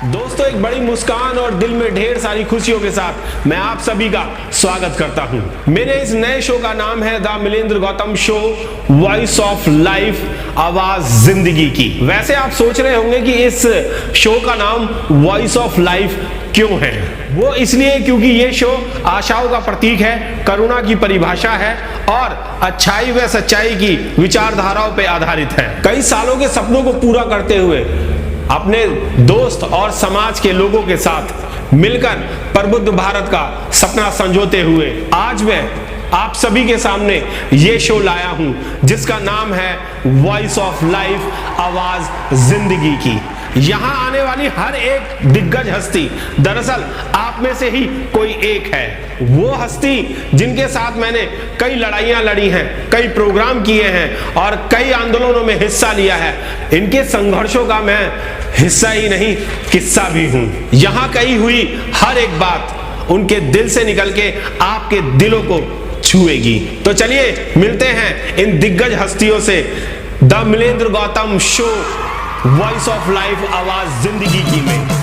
दोस्तों, एक बड़ी मुस्कान और दिल में ढेर सारी खुशियों के साथ मैं आप सभी का स्वागत करता हूं। मेरे इस नए शो का नाम है the Milendra Gautam show, voice of life, आवाज जिंदगी की। वैसे आप सोच रहे होंगे कि इस शो का नाम वॉइस ऑफ लाइफ क्यों है। वो इसलिए क्योंकि ये शो आशाओं का प्रतीक है, करुणा की परिभाषा है और अच्छाई व सच्चाई की विचारधाराओं पर आधारित है। कई सालों के सपनों को पूरा करते हुए अपने दोस्त और समाज के लोगों के साथ मिलकर प्रबुद्ध भारत का सपना संजोते हुए आज मैं आप सभी के सामने ये शो लाया हूं जिसका नाम है वॉइस ऑफ लाइफ, आवाज जिंदगी की। यहां आने वाली हर एक दिग्गज हस्ती दरअसल आप में से ही कोई एक है। वो हस्ती जिनके साथ मैंने कई लड़ाइयां लड़ी हैं, कई प्रोग्राम किए हैं और कई आंदोलनों में हिस्सा लिया है। इनके संघर्षों का मैं हिस्सा ही नहीं, किस्सा भी हूं। यहां कही हुई हर एक बात उनके दिल से निकल के आपके दिलों को छुएगी। तो चलिए मिलते हैं इन दिग्गज हस्तियों से the Milendra Gautam show, voice of life, आवाज जिंदगी की में।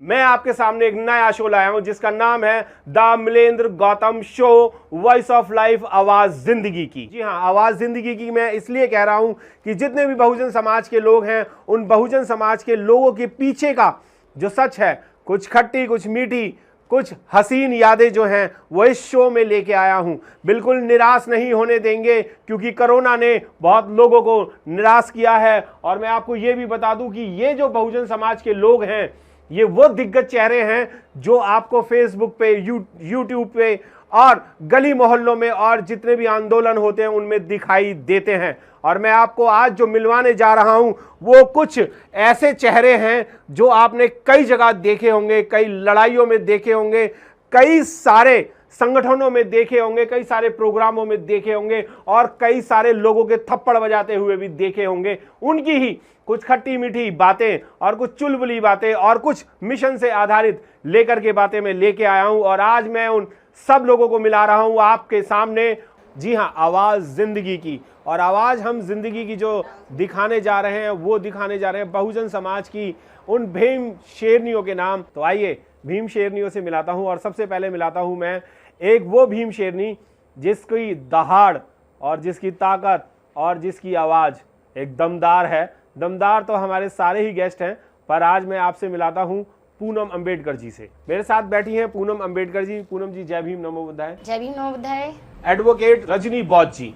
मैं आपके सामने एक नया शो लाया हूं जिसका नाम है the Milendra Gautam show, voice of life, आवाज जिंदगी की। जी हाँ, आवाज जिंदगी की मैं इसलिए कह रहा हूं कि जितने भी बहुजन समाज के लोग हैं, उन बहुजन समाज के लोगों के पीछे का जो सच है, कुछ खट्टी, कुछ मीठी, कुछ हसीन यादें जो हैं, वो इस शो में लेके आया हूं। बिल्कुल निराश नहीं होने देंगे क्योंकि कोरोना ने बहुत लोगों को निराश किया है। और मैं आपको ये भी बता दूं कि ये जो बहुजन समाज के लोग हैं, ये वो दिग्गज चेहरे हैं जो आपको फेसबुक पे, यूट्यूब पे और गली मोहल्लों में और जितने भी आंदोलन होते हैं उनमें दिखाई देते हैं। और मैं आपको आज जो मिलवाने जा रहा हूं वो कुछ ऐसे चेहरे हैं जो आपने कई जगह देखे होंगे, कई लड़ाइयों में देखे होंगे, कई सारे संगठनों में देखे होंगे, कई सारे प्रोग्रामों में देखे होंगे और कई सारे लोगों के थप्पड़ बजाते हुए भी देखे होंगे। उनकी ही कुछ खट्टी मीठी बातें और कुछ चुलबुली बातें और कुछ मिशन से आधारित लेकर के बातें मैं लेके आया हूं। और आज मैं उन सब लोगों को मिला रहा हूं आपके सामने। जी हां, आवाज जिंदगी की। और आवाज हम जिंदगी की जो दिखाने जा रहे हैं वो दिखाने जा रहे हैं बहुजन समाज की उन भीम शेरनियों के नाम। तो आइए भीम शेरनियों से मिलाता हूं। और सबसे पहले मिलाता हूं मैं एक वो भीम शेरनी जिसकी दहाड़ और जिसकी ताकत और जिसकी आवाज एक दमदार है। दमदार तो हमारे सारे ही गेस्ट हैं, पर आज मैं आपसे मिलाता हूं पूनम अंबेडकर जी से। मेरे साथ बैठी हैं पूनम अंबेडकर जी। पूनम जी, जय भीम, नमो बुद्धाय। जय भीम, नमो बुद्धाय। एडवोकेट रजनी बौद्ध जी।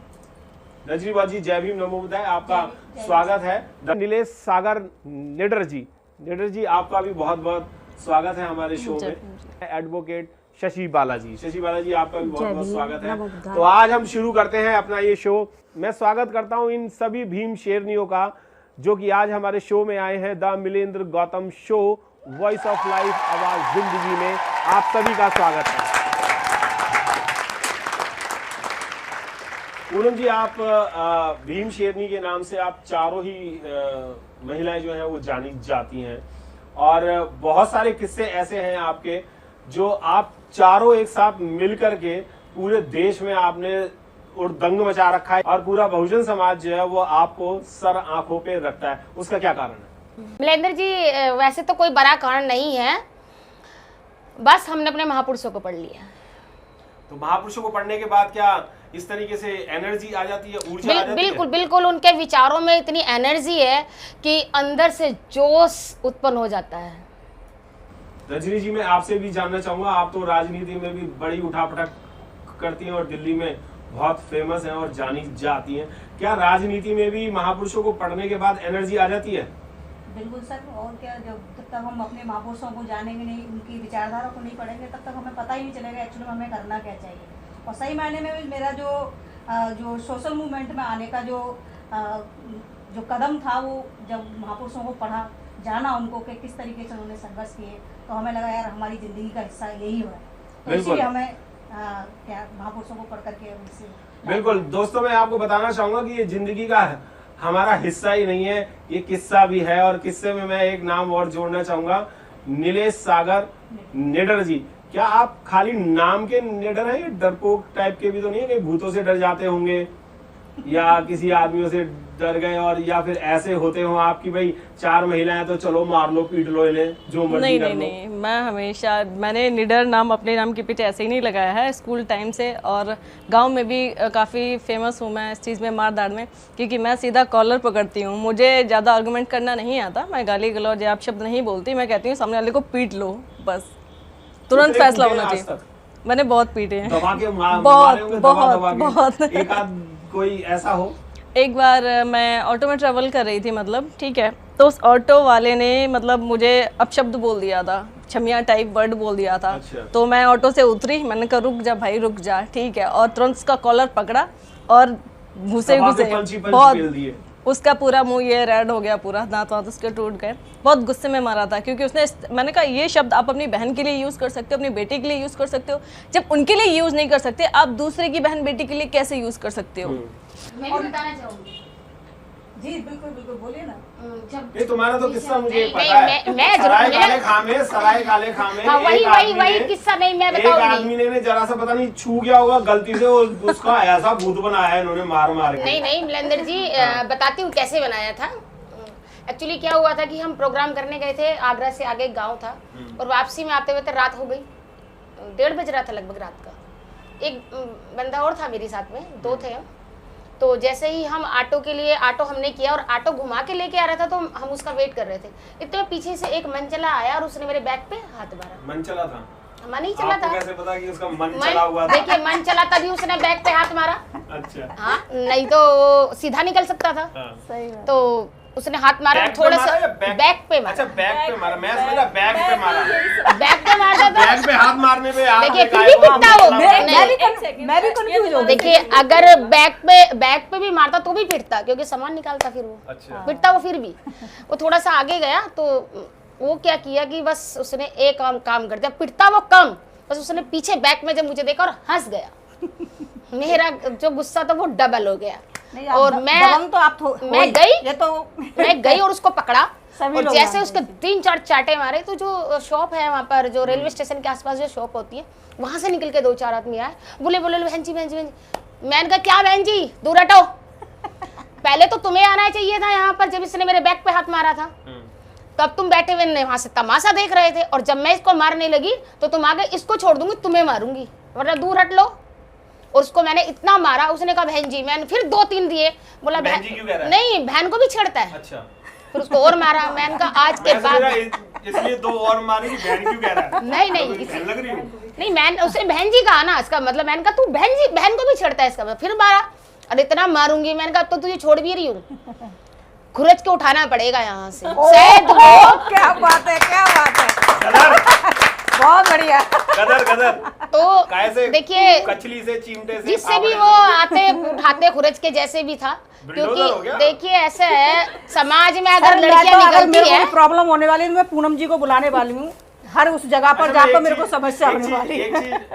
रजनी बौद्ध जी, जय भीम, नमो बुद्धाय। आपका स्वागत है। नीलेश सागर निडर जी। निडर जी, आपका भी बहुत बहुत स्वागत है हमारे शो में। एडवोकेट शशि बालाजी। शशि बालाजी, आपका भी बहुत बहुत स्वागत है। तो आज हम शुरू करते हैं अपना ये शो। मैं स्वागत करता हूं इन सभी भीम शेरनियों का जो कि आज हमारे शो में आए हैं the Milendra Gautam show, voice of life, आवाज जिंदगी में। आप सभी का स्वागत है। पूनम जी, आप भीम शेरनी के नाम से आप चारों ही महिलाएं जो हैं वो जानी जाती हैं और बहुत सारे किस्से ऐसे हैं आपके जो आप चारों एक साथ मिलकर के पूरे देश में आपने दंग मचा रखा है और पूरा बहुजन समाज जो है वो आपको सर आंखों पे रखता है। उसका क्या कारण है? मिलेंद्र जी, वैसे तो कोई बड़ा कारण नहीं है, बस हमने अपने महापुरुषों को पढ़ लिया। तो महापुरुषों को पढ़ने के बाद क्या इस तरीके से एनर्जी आ जाती है, ऊर्जा आ जाती बिल्कुल है? बिल्कुल, उनके विचारों में इतनी एनर्जी है कि अंदर से जोश उत्पन्न हो जाता है। रजनी जी, मैं आपसे भी जानना चाहूंगा, आप तो राजनीति में भी बड़ी उठापटक करती हैं और दिल्ली में बहुत फेमस है और जानी जाती हैं। क्या राजनीति में भी महापुरुषों को पढ़ने के बाद एनर्जी आ जाती है? बिल्कुल सर। और क्या, जब तक हम अपने महापुरुषों को जानेंगे नहीं, उनकी विचारधारा को नहीं पढ़ेंगे, तब तक हमें पता ही नहीं चलेगा एक्चुअली में हमें करना क्या चाहिए। और सही मायने में मेरा जो सोशल मूवमेंट में आने का जो कदम था, वो जब महापुरुषों को पढ़ा, जाना उनको कि किस तरीके से उन्होंने संघर्ष किए, तो हमें लगा यार हमारी जिंदगी का हिस्सा यही हो है। तो इसलिए हमें क्या महापुरुषों को पढ़ करके उनसे। बिल्कुल दोस्तों, मैं आपको बताना चाहूंगा कि ये जिंदगी का हमारा हिस्सा ही नहीं है, ये किस्सा भी है। और किस्से में मैं एक नाम और जोड़ना चाहूंगा, नीलेश सागर निडर जी। क्या आप खाली नाम के निडर हैं या डरपोक टाइप के भी तो नहीं है? कहीं भूतों से डर जाते होंगे या किसी आदमियों से डर गए, और या फिर ऐसे होते हो आप कि भाई 4 महिलाएं तो चलो मार लो पीट लो इन्हें जो मर्जी नहीं कर नहीं लो? नहीं, मैं हमेशा मैंने निडर नाम अपने नाम के पीछे ऐसे ही नहीं लगाया है स्कूल टाइम से, और गांव में भी काफ़ी फेमस हूँ मैं इस चीज़ में, मार दाड़ में, क्योंकि मैं सीधा कॉलर पकड़ती हूँ। मुझे ज़्यादा आर्गूमेंट करना नहीं आता, मैं गाली गलौज या शब्द नहीं बोलती, मैं कहती हूँ सामने वाले को पीट लो, बस तुरंत कितने फैसला पीटे होना आज चाहिए। तक? मैंने बहुत पीटे हैं, दबा के मारे बहुत होंगे, दबा बहुत दबा के। बहुत। एक आध कोई ऐसा हो? एक बार मैं ऑटो में ट्रेवल कर रही थी, मतलब ठीक है, तो उस ऑटो वाले ने मतलब मुझे अपशब्द बोल दिया था, छमिया टाइप वर्ड बोल दिया था। अच्छा। तो मैं ऑटो से उतरी, मैंने कहा रुक जा भाई रुक जा, ठीक है, और तुरंत उसका कॉलर पकड़ा और घुसे दबा के घुसे पंची पेल बहुत, दिए। उसका पूरा मुंह ये रेड हो गया, पूरा दांत वांत उसके टूट गए। बहुत गुस्से में मारा था, क्योंकि उसने, मैंने कहा ये शब्द आप अपनी बहन के लिए यूज़ कर सकते हो, अपनी बेटी के लिए यूज़ कर सकते हो, जब उनके लिए यूज़ नहीं कर सकते आप दूसरे की बहन बेटी के लिए कैसे यूज़ कर सकते हो? मैं भी बताना चाहूंगी। जी बिल्कुल बिल्कुल, बोलिए ना। जब ये तुम्हारा तो किस्सा मुझे नहीं, पता है। मैं जरूर- सराय काले मेरा- खामे, सराय काले खामे। हाँ, वही एक वही आदमी वही ने- किस्सा नहीं मैं एक बताऊंगी। आदमी ने जरा सा पता नहीं छू गया होगा गलती से, उसका ऐसा भूत बनाया है इन्होंने मार मार के। नहीं नहीं मलेंद्र जी, बताती हूँ कैसे बनाया था। एक्चुअली क्या हुआ था कि हम प्रोग्राम करने गए थे, आगरा से आगे एक गांव था, और वापसी में आते हुए तो रात हो गई, 1:30 बज रहा था लगभग रात का। एक बंदा और था मेरे साथ में, 2 थे हम। तो जैसे ही हम ऑटो के लिए, ऑटो हमने किया और ऑटो घुमा के लेके आ रहा था, तो हम उसका वेट कर रहे थे। इतने में पीछे से एक मनचला आया और उसने मेरे बैग पे हाथ मारा। मन चला था? मन ही चला आपको था। कैसे पता कि उसका मन चला हुआ था? देखिए मन चला तभी उसने बैग पे हाथ मारा। अच्छा। हाँ, नहीं तो सीधा निकल सकता था। हाँ। सही बात। तो उसने हाथ मारा, बैक पे थोड़ा मारा सा या बैक पे मारा। अच्छा बैक पे मारा, मैं समझा बैक पे मारा। बैक पे मारता था। बैक पे हाथ मारने पे आप देखिए, ने फिर कहा भी है वो पिटता वो। मन मैं चला भी हुआ मैं भी कंफ्यूज हो गई। देखिए, अगर बैक पे भी मारता तो भी पिटता, क्योंकि सामान निकालता फिर वो। अच्छा। पिटता वो फिर भी। वो थोड़ा सा आगे गया तो वो क्या किया कि बस उसने एक काम कर दिया, पिटता वो कम, बस उसने पीछे बैक में जब मुझे देखा और हंस गया। मेरा जो गुस्सा था वो डबल हो गया। नहीं, और मैं तो आप मैं गई, ये तो मैं गई और उसको पकड़ा, सभी और लोग जैसे जानते उसके 3-4 चाटे मारे, तो जो शॉप है वहाँ पर, जो रेलवे स्टेशन के आसपास जो शॉप होती है, वहां से निकल के 2-4 आदमी आए, बोले बहन जी बहन जी बहन जी। मैंने कहा क्या बहन जी, दूर हटो। पहले तो तुम्हें आना चाहिए था यहाँ पर, जब इसने मेरे बैग पे हाथ मारा था, तब तुम बैठे हुए वहां से तमाशा देख रहे थे, और जब मैं इसको मारने लगी तो तुम आगे, इसको छोड़ दूंगी तुम्हें मारूंगी, वरना दूर हट लो। और उसको मैंने इतना मारा, उसने कहा बहन जी, मैंने फिर 2-3 दिए, बोला बहन जी क्यों कह रहा है? नहीं, बहन को भी छेड़ता है। अच्छा। फिर उसको और मारा। मैंने कहा आज के मैं बाद समझा इसलिए 2 और मारे कि बहन क्यों कह रहा है? नहीं नहीं तो बहन लग रही हूँ। नहीं, मैं उसने बहन जी कहा ना, इसका मतलब मैंने कहा तू बहन जी, बहन को भी छेड़ता है इसका मतलब। फिर मारा, और इतना मारूंगी, मैंने कहा अब तो तुझे छोड़ भी रही हूँ, खुरच के उठाना पड़ेगा यहाँ से। शायद वो क्या बात है, क्या बात है, कदर बहुत बढ़िया। कदर कदर तो कैसे देखिए, कचली से चिमटे से जिससे भी फावड़े वो से? आते उठाते खुरच के जैसे भी था, बुलडोजर हो क्योंकि गया? देखिए ऐसा है समाज में, अगर सर, मैं लड़कियां तो अगर निकलती मेरे है, को प्रॉब्लम होने वाली है तो मैं पूनम जी को बुलाने वाली हूँ, हर उस जगह पर अच्छा, जहाँ मैं पर एक मेरे को चीज- समस्या एक होने चीज- वाली है।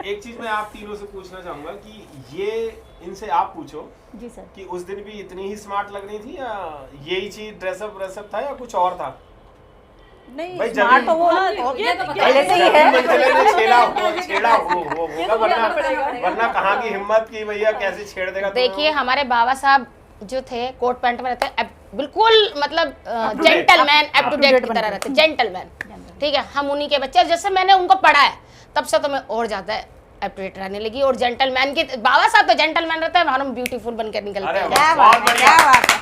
एक चीज मैं आप तीनों से पूछना चाहूंगा कि ये इनसे आप पूछो जी सर। कि उस दिन भी इतनी ही स्मार्ट लग रही थी, या यही चीज ड्रेसअप था, या कुछ और था? नहीं भाई स्मार्ट तो वो पहले से ही जब है। मंचले ने छेड़ा होगा, वरना कहाँ की हिम्मत की भैया कैसे छेड़ देगा तुम्हें देखिए वो? हमारे बाबा साहब जो थे कोट पैंट में रहते, बिल्कुल मतलब to date, gentleman, up to to date date की तरह बनते रहते, जेंटलमैन। ठीक है, हम उन्हीं के बच्चे, जैसे मैंने उनको पढ़ा है तब से तो मैं और ज्यादा अप टू डेट रहने लगी, और जेंटलमैन के बाबा साहब तो जेंटलमैन रहते हैं, हम ब्यूटीफुल बनकर निकलते अरे हैं। क्या बहुत बात है, बढ़िया। क्या बात है,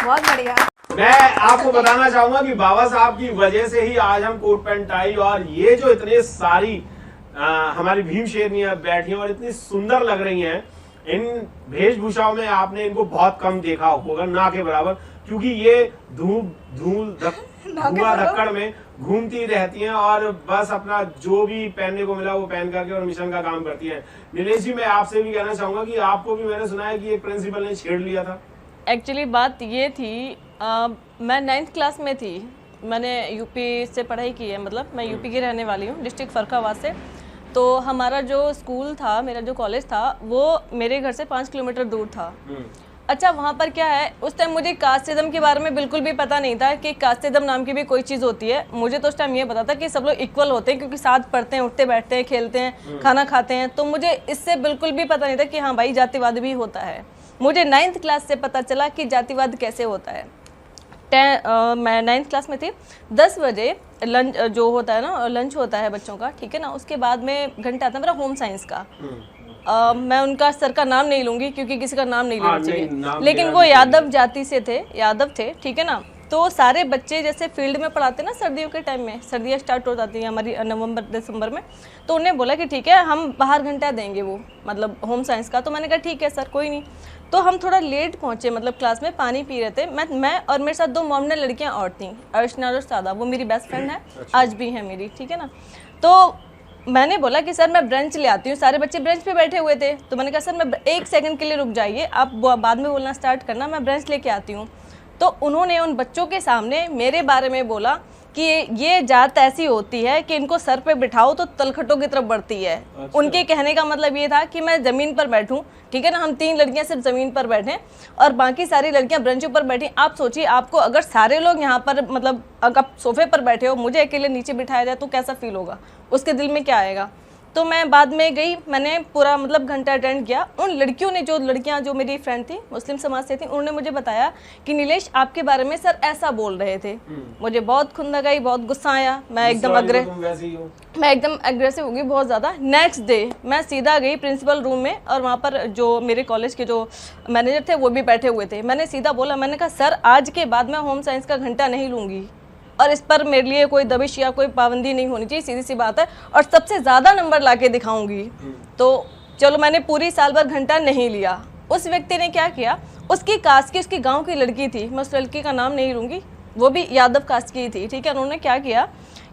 बहुत बढ़िया। मैं आपको बताना चाहूंगा कि बाबा साहब की वजह से ही आज हम कोट पैंट टाई, और ये जो इतने सारी हमारी भीम शेरनियां बैठी हैं और इतनी सुंदर लग रही हैं, इन वेशभूषाओं में आपने इनको बहुत कम देखा होगा, ना के बराबर, क्योंकि ये धुआं धक्कड़ में घूमती रहती हैं और बस अपना जो भी पहनने को मिला वो पहन करके और मिशन का काम करती हैं। नीलेश जी, मैं आपसे भी कहना चाहूंगा कि आपको भी मैंने सुना है कि एक प्रिंसिपल ने छेड़ लिया था। एक्चुअली बात ये थी, मैं 9th क्लास में थी, मैंने यूपी से पढ़ाई की है, मतलब मैं यूपी की रहने वाली हूँ, डिस्ट्रिक्ट फर्रुखाबाद से। तो हमारा जो स्कूल था, मेरा जो कॉलेज था, वो मेरे घर से 5 किलोमीटर दूर था। अच्छा वहाँ पर क्या है, उस टाइम मुझे कास्टिज्म के बारे में बिल्कुल भी पता नहीं था कि कास्टिज्म नाम की भी कोई चीज़ होती है। मुझे तो उस टाइम ये पता था कि सब लोग इक्वल होते हैं, क्योंकि साथ पढ़ते हैं, उठते बैठते हैं, खेलते हैं, खाना खाते हैं। तो मुझे इससे बिल्कुल भी पता नहीं था कि हाँ भाई जातिवाद भी होता है। मुझे 9th क्लास से पता चला कि जातिवाद कैसे होता है। मैं 9th क्लास में थी। 10 बजे लंच जो होता है ना, लंच होता है बच्चों का, ठीक है ना, उसके बाद में घंटा आता है मेरा होम साइंस का। मैं उनका सर का नाम नहीं लूंगी क्योंकि किसी का नाम नहीं लेना चाहिए, लेकिन वो यादव जाति से थे, यादव थे, ठीक है ना। तो सारे बच्चे जैसे फील्ड में पढ़ाते ना सर्दियों के टाइम में, सर्दियाँ स्टार्ट हो जाती हैं हमारी नवंबर दिसंबर में, तो उन्हें बोला कि ठीक है हम बाहर घंटा देंगे वो मतलब होम साइंस का। तो मैंने कहा ठीक है सर कोई नहीं। तो हम थोड़ा लेट पहुंचे, मतलब क्लास में पानी पी रहे थे। मैं और मेरे साथ 2 मोमडन लड़कियां और थीं, अर्चना और सादा, वो मेरी बेस्ट फ्रेंड है, आज भी है मेरी, ठीक है ना। तो मैंने बोला कि सर मैं ब्रेंच ले आती हूँ, सारे बच्चे ब्रेंच पे बैठे हुए थे। तो मैंने कहा सर मैं 1 सेकंड के लिए रुक जाइए, आप बाद में बोलना स्टार्ट करना, मैं ब्रेंच लेके आती हूँ। तो उन्होंने उन बच्चों के सामने मेरे बारे में बोला कि ये जात ऐसी होती है कि इनको सर पे बिठाओ तो तलखटों की तरफ बढ़ती है। अच्छा। उनके कहने का मतलब ये था कि मैं ज़मीन पर बैठूं, ठीक है ना, हम 3 लड़कियां सिर्फ ज़मीन पर बैठें और बाकी सारी लड़कियां ब्रेंचों पर बैठी। आप सोचिए आपको अगर सारे लोग यहाँ पर मतलब अगर आप सोफे पर बैठे हो, मुझे अकेले नीचे बिठाया जाए तो कैसा फील होगा, उसके दिल में क्या आएगा। तो मैं बाद में गई, मैंने पूरा मतलब घंटा अटेंड किया। उन लड़कियों ने, जो लड़कियां जो मेरी फ्रेंड थी मुस्लिम समाज से थी, उन्होंने मुझे बताया कि नीलेश आपके बारे में सर ऐसा बोल रहे थे। मुझे बहुत खुंदक आई, बहुत गुस्सा आया, मैं एकदम एग्रेसिव हो गई बहुत ज़्यादा। नेक्स्ट डे मैं सीधा गई प्रिंसिपल रूम में और वहाँ पर जो मेरे कॉलेज के जो मैनेजर थे वो भी बैठे हुए थे। मैंने सीधा बोला, मैंने कहा सर आज के बाद मैं होम साइंस का घंटा नहीं लूँगी और इस पर मेरे लिए कोई दबिश या कोई पाबंदी नहीं होनी चाहिए, सीधी सी बात है, और सबसे ज़्यादा नंबर लाके दिखाऊंगी। तो चलो मैंने पूरी साल भर घंटा नहीं लिया। उस व्यक्ति ने क्या किया, उसकी कास्ट की, उसकी गांव की लड़की थी, मैं उस लड़की का नाम नहीं लूँगी, वो भी यादव कास्ट की थी, ठीक है। उन्होंने क्या किया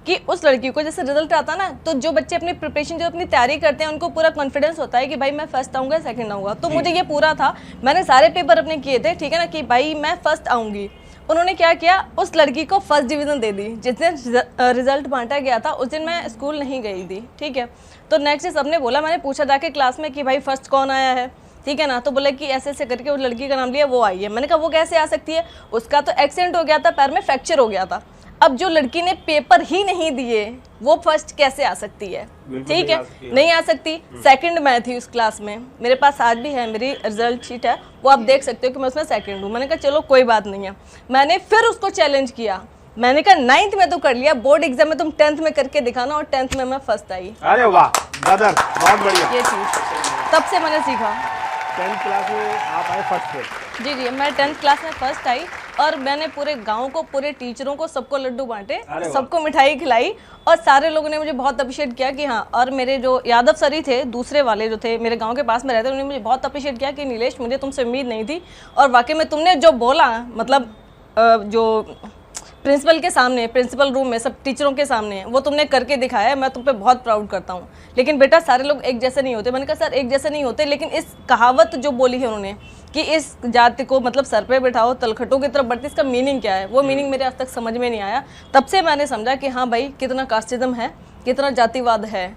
कि उस लड़की को जैसे रिजल्ट आता ना, तो जो बच्चे अपनी प्रिपरेशन, जो अपनी तैयारी करते हैं, उनको पूरा कॉन्फिडेंस होता है कि भाई मैं फर्स्ट आऊँगा, सेकंड आऊँगा। तो मुझे ये पूरा था, मैंने सारे पेपर अपने किए थे, ठीक है ना, कि भाई मैं फर्स्ट आऊँगी। उन्होंने क्या किया, उस लड़की को फर्स्ट डिवीज़न दे दी। जिस दिन रिजल्ट बांटा गया था उस दिन मैं स्कूल नहीं गई थी, ठीक है। तो नेक्स्ट डे सबने बोला, मैंने पूछा जाके क्लास में कि भाई फर्स्ट कौन आया है, ठीक है ना। तो बोले कि ऐसे ऐसे करके उस लड़की का नाम लिया, वो आई है। मैंने कहा वो कैसे आ सकती है, उसका तो एक्सीडेंट हो गया था, पैर में फ्रैक्चर हो गया था। अब जो लड़की ने पेपर ही नहीं दिए वो फर्स्ट कैसे आ सकती है, ठीक है, नहीं आ सकती। सेकंड मैं थी उस क्लास में, मेरे पास आज भी है मेरी रिजल्ट शीट है, वो आप देख सकते हो कि मैं उसमें सेकंड हूँ। मैंने कहा चलो कोई बात नहीं है। मैंने फिर उसको चैलेंज किया, मैंने कहा 9th में तो कर लिया, बोर्ड एग्जाम में तुम 10th में करके दिखाना, और 10th में मैं फर्स्ट आई। अरे वाह ब्रदर, बहुत बढ़िया। ये चीज़ तब से मैंने सीखा। 10th क्लास में आप आए फर्स्ट पे? जी जी, मैं 10th क्लास में फर्स्ट आई और मैंने पूरे गांव को, पूरे टीचरों को, सबको लड्डू बांटे, सबको मिठाई खिलाई और सारे लोगों ने मुझे बहुत अप्रिशिएट किया कि हाँ। और मेरे जो यादव सर ही थे, दूसरे वाले जो थे मेरे गांव के पास में रहते, उन्होंने मुझे बहुत अप्रिशिएट किया कि नीलेश मुझे तुमसे उम्मीद नहीं थी, और वाकई में तुमने जो बोला, मतलब जो प्रिंसिपल के सामने, प्रिंसिपल रूम में सब टीचरों के सामने, वो तुमने करके दिखाया है, मैं तुम पे बहुत प्राउड करता हूँ। लेकिन बेटा सारे लोग एक जैसे नहीं होते। मैंने कहा सर एक जैसे नहीं होते, लेकिन इस कहावत जो बोली है उन्होंने कि इस जाति को मतलब सर पे बैठाओ तलखटों की तरफ बढ़ती, इसका मीनिंग क्या है, वो मीनिंग मेरे आज तक समझ में नहीं आया। तब से मैंने समझा कि हाँ भाई कितना कास्टिज्म है, कितना जातिवाद है,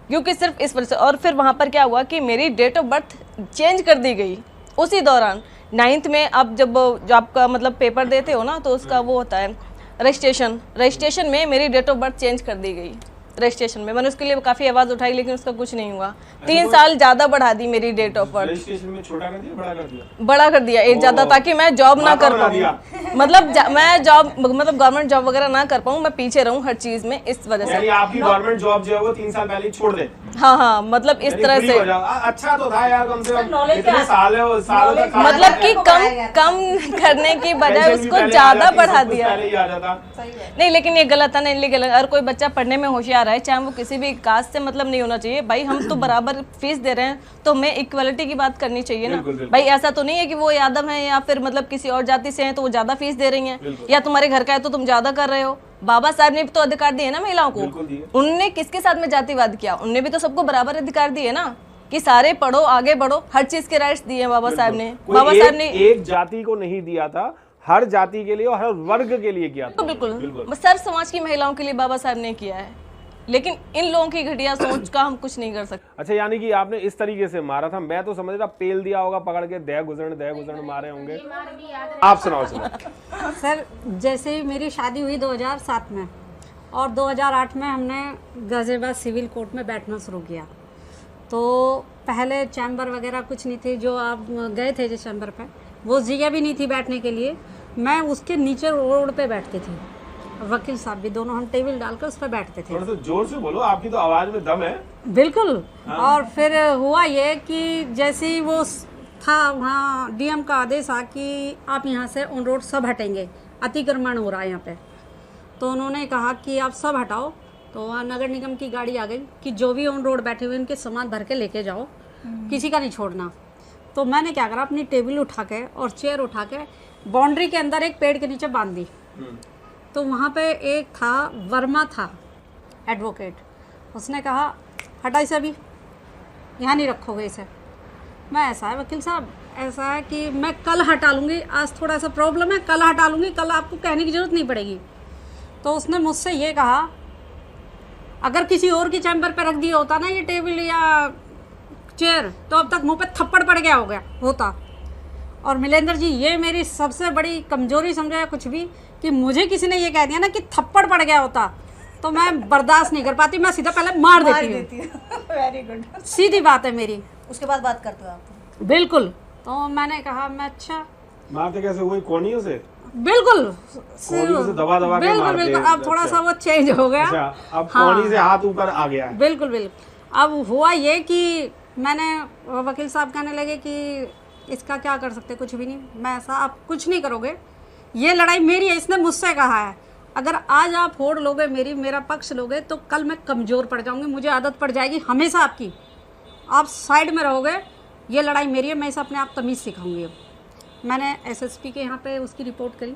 क्योंकि सिर्फ इस वजह से। और फिर वहाँ पर क्या हुआ कि मेरी डेट ऑफ बर्थ चेंज कर दी गई उसी दौरान। 9th में आप जब आपका मतलब पेपर देते हो ना, तो उसका वो होता है रजिस्ट्रेशन में मेरी डेट ऑफ बर्थ चेंज कर दी गई। रजिस्ट्रेशन में मैंने उसके लिए काफ़ी आवाज़ उठाई, लेकिन उसका कुछ नहीं हुआ। 3 साल ज़्यादा बढ़ा दी मेरी डेट ऑफ बर्थ। रजिस्ट्रेशन में छोटा कर दिया, बड़ा कर दिया? बड़ा कर दिया एक ज़्यादा, ताकि मैं जॉब ना कर पाऊँ, मतलब मैं जॉब मतलब गवर्नमेंट जॉब वगैरह ना कर पाऊँ, मैं पीछे रहूँ हर चीज़ में, इस वजह से। आपकी गवर्नमेंट जॉब जो है वो 3 साल पहले छोड़ दे। हाँ हाँ, मतलब इस तरह से। अच्छा तो था यार, कम से कम इतने सालों तक, मतलब कि कम करने की बजाय उसको ज़्यादा बढ़ा दिया। नहीं, लेकिन ये गलत है ना, इसलिए गलत। अगर कोई बच्चा पढ़ने में होशियार है, चाहे वो किसी भी कास्ट से मतलब नहीं होना चाहिए भाई, हम तो बराबर फीस दे रहे हैं, तो हमें इक्वलिटी की बात करनी चाहिए ना भाई। ऐसा तो नहीं है कि वो यादव है या फिर मतलब किसी और जाति से हैं तो वो ज्यादा फीस दे रही हैं, या तुम्हारे घर का है तो तुम ज्यादा कर रहे हो। बाबा साहब ने भी तो अधिकार दिए ना महिलाओं को, उनने किसके साथ में जातिवाद किया, उनने भी तो सबको बराबर अधिकार दिए ना, कि सारे पढ़ो, आगे बढ़ो, हर चीज के राइट्स दिए बाबा साहब ने। बाबा साहब ने एक जाति को नहीं दिया था, हर जाति के लिए और हर वर्ग के लिए किया था। बिल्कुल, सर्व समाज की महिलाओं के लिए बाबा साहब ने किया है। लेकिन इन लोगों की घटिया सोच का हम कुछ नहीं कर सकते। अच्छा, यानी कि आपने इस तरीके से मारा था। मैं तो समझ रहा पेल दिया होगा पकड़ के, दह गुजरण मारे होंगे। आप सुनाओ। सर जैसे ही मेरी शादी हुई 2007 में और 2008 में हमने गाजियाबाद सिविल कोर्ट में बैठना शुरू किया। तो पहले चैम्बर वगैरह कुछ नहीं थी, जो आप गए थे जिस चैम्बर पे, वो जगह भी नहीं थी बैठने के लिए। मैं उसके नीचे रोड पे बैठती थी, वकील साहब भी, दोनों हम टेबल डालकर उस पर बैठते थे। थोड़ा सा जोर से बोलो, आपकी तो आवाज में दम है। बिल्कुल। और फिर हुआ ये कि जैसे ही वो था वहाँ डीएम का आदेश आ कि आप यहाँ से ऑन रोड सब हटेंगे, अतिक्रमण हो रहा है यहाँ पे। तो उन्होंने कहा कि आप सब हटाओ। तो वहाँ नगर निगम की गाड़ी आ गई कि जो भी ऑन रोड बैठे हुए उनके सामान भर के लेके जाओ, किसी का नहीं छोड़ना। तो मैंने क्या करा, अपनी टेबल उठा के और चेयर उठा के बाउंड्री के अंदर एक पेड़ के नीचे बांध दी। तो वहाँ पे एक था, वर्मा था एडवोकेट, उसने कहा हटा इसे, अभी यहाँ नहीं रखोगे इसे। मैं, ऐसा है वकील साहब, ऐसा है कि मैं कल हटा लूँगी, आज थोड़ा सा प्रॉब्लम है, कल हटा लूँगी, कल आपको कहने की ज़रूरत नहीं पड़ेगी। तो उसने मुझसे ये कहा, अगर किसी और की चैम्बर पे रख दिया होता ना ये टेबल या चेयर, तो अब तक मुंह पे थप्पड़ पड़ गया होता। और मिलेंद्र जी, ये मेरी सबसे बड़ी कमजोरी समझा है कुछ भी, कि मुझे किसी ने ये कह दिया ना कि थप्पड़ पड़ गया होता, तो मैं बर्दाश्त नहीं कर पाती, मैं सीधा पहले मार देती हूँ। Very good. सीधी बात है मेरी। उसके बाद बात करते हो आप? बिल्कुल। तो मैंने कहा मैं, अच्छा मारते कैसे हुई? कोनियों से? बिल्कुल कोनियों से दबा के बिल्कुल मारते बिल्कुल। हैं। अब थोड़ा सा वो चेंज हो गया। अच्छा, अब हाँ। कोनी से हाथ ऊपर आ गया है। बिल्कुल बिल्कुल। अब हुआ ये कि मैंने, वकील साहब कहने लगे कि इसका क्या कर सकते, कुछ भी नहीं। मैं, ऐसा आप कुछ नहीं करोगे, ये लड़ाई मेरी है, इसने मुझसे कहा है, अगर आज आप होड़ लोगे मेरा पक्ष लोगे तो कल मैं कमज़ोर पड़ जाऊंगी, मुझे आदत पड़ जाएगी हमेशा आपकी, आप साइड में रहोगे, ये लड़ाई मेरी है, मैं इसे अपने आप तमीज़ सिखाऊंगी। मैंने एसएसपी के यहाँ पे उसकी रिपोर्ट करी,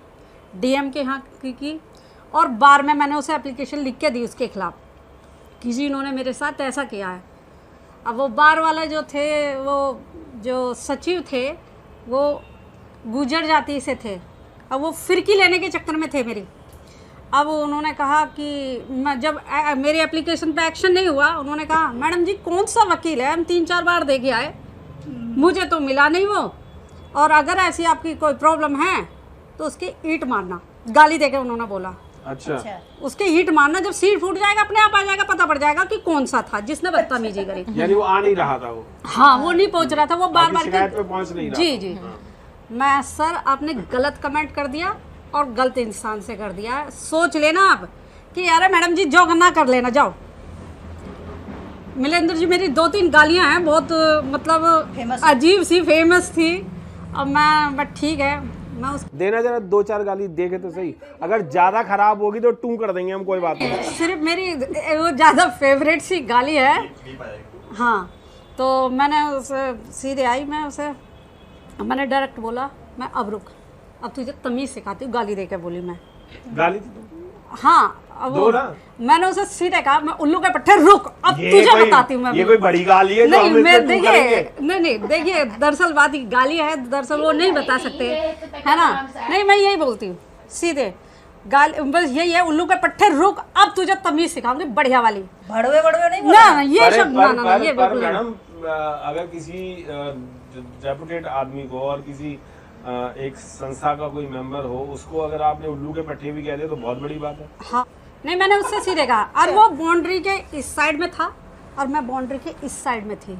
डीएम के यहाँ की, और बार में मैंने उसे एप्लीकेशन लिख के दी उसके खिलाफ़ कि जी इन्होंने मेरे साथ ऐसा किया है। अब वो बार वाले जो थे, वो जो सचिव थे, वो गुजर जाति से थे, अब वो फिरकी लेने के चक्कर में थे मेरी। अब उन्होंने कहा कि मैं, जब मेरी एप्लीकेशन पे एक्शन नहीं हुआ, उन्होंने कहा मैडम जी कौन सा वकील है, हम 3-4 बार देखे आए, मुझे तो मिला नहीं वो, और अगर ऐसी आपकी कोई प्रॉब्लम है तो उसकी ईंट मारना, गाली देके उन्होंने बोला। अच्छा। उसके ईंट मारना, जब सीट फूट जाएगा अपने आप आ जाएगा, पता पड़ जाएगा कि कौन सा था जिसने बदतमीजी करी। यानी वो आ नहीं रहा था वो? हाँ, वो नहीं पहुंच रहा था, वो बार बार शिकायत पे पहुंच नहीं रहा। जी जी। मैं, सर आपने गलत कमेंट कर दिया और गलत इंसान से कर दिया, सोच लेना आप कि यार मैडम जी जो करना कर लेना, जाओ। मिलेंद्र जी, मेरी 2-3 गालियां हैं, बहुत मतलब अजीब सी, फेमस थी। अब मैं ठीक है, मैं उस देना जरा 2-4 गाली देखे तो सही, अगर ज्यादा खराब होगी तो टू कर देंगे हम, कोई बात नहीं। सिर्फ मेरी वो ज़्यादा फेवरेट सी गाली है। हाँ, तो मैंने उसे सीधे आई, मैंने डायरेक्ट बोला, मैं अब रुक, अब तुझे तमीज़ सिखाती हूँ, गाली देके बोली मैं। गाली तो हाँ, अब मैंने उसे सीधे कहा, मैं उल्लू के पट्टे रुक, अब तुझे बताती हूँ मैं। ये कोई बड़ी गाली है? नहीं, मैं देखिए, दरअसल बात ही गाली है, दरअसल वो नहीं बता सकते, है ना। नहीं, मैं यही बोलती हूँ सीधे, गाली बस यही है, उल्लू के पट्टे रुक, अब तुझे तमीज़ सिखाऊंगी बढ़िया वाली। भड़वे नहीं ना, ये शब्द ना, ये बिल्कुल। मैडम, अगर किसी रेपुटेड आदमी को और किसी एक संस्था का कोई मेंबर हो, उसको अगर आपने उल्लू के पट्टे भी कह दिए तो बहुत बड़ी बात है। हाँ, नहीं, मैंने उससे सीधे कहा, और वो बाउंड्री के इस साइड में था और मैं बाउंड्री के इस साइड में थी।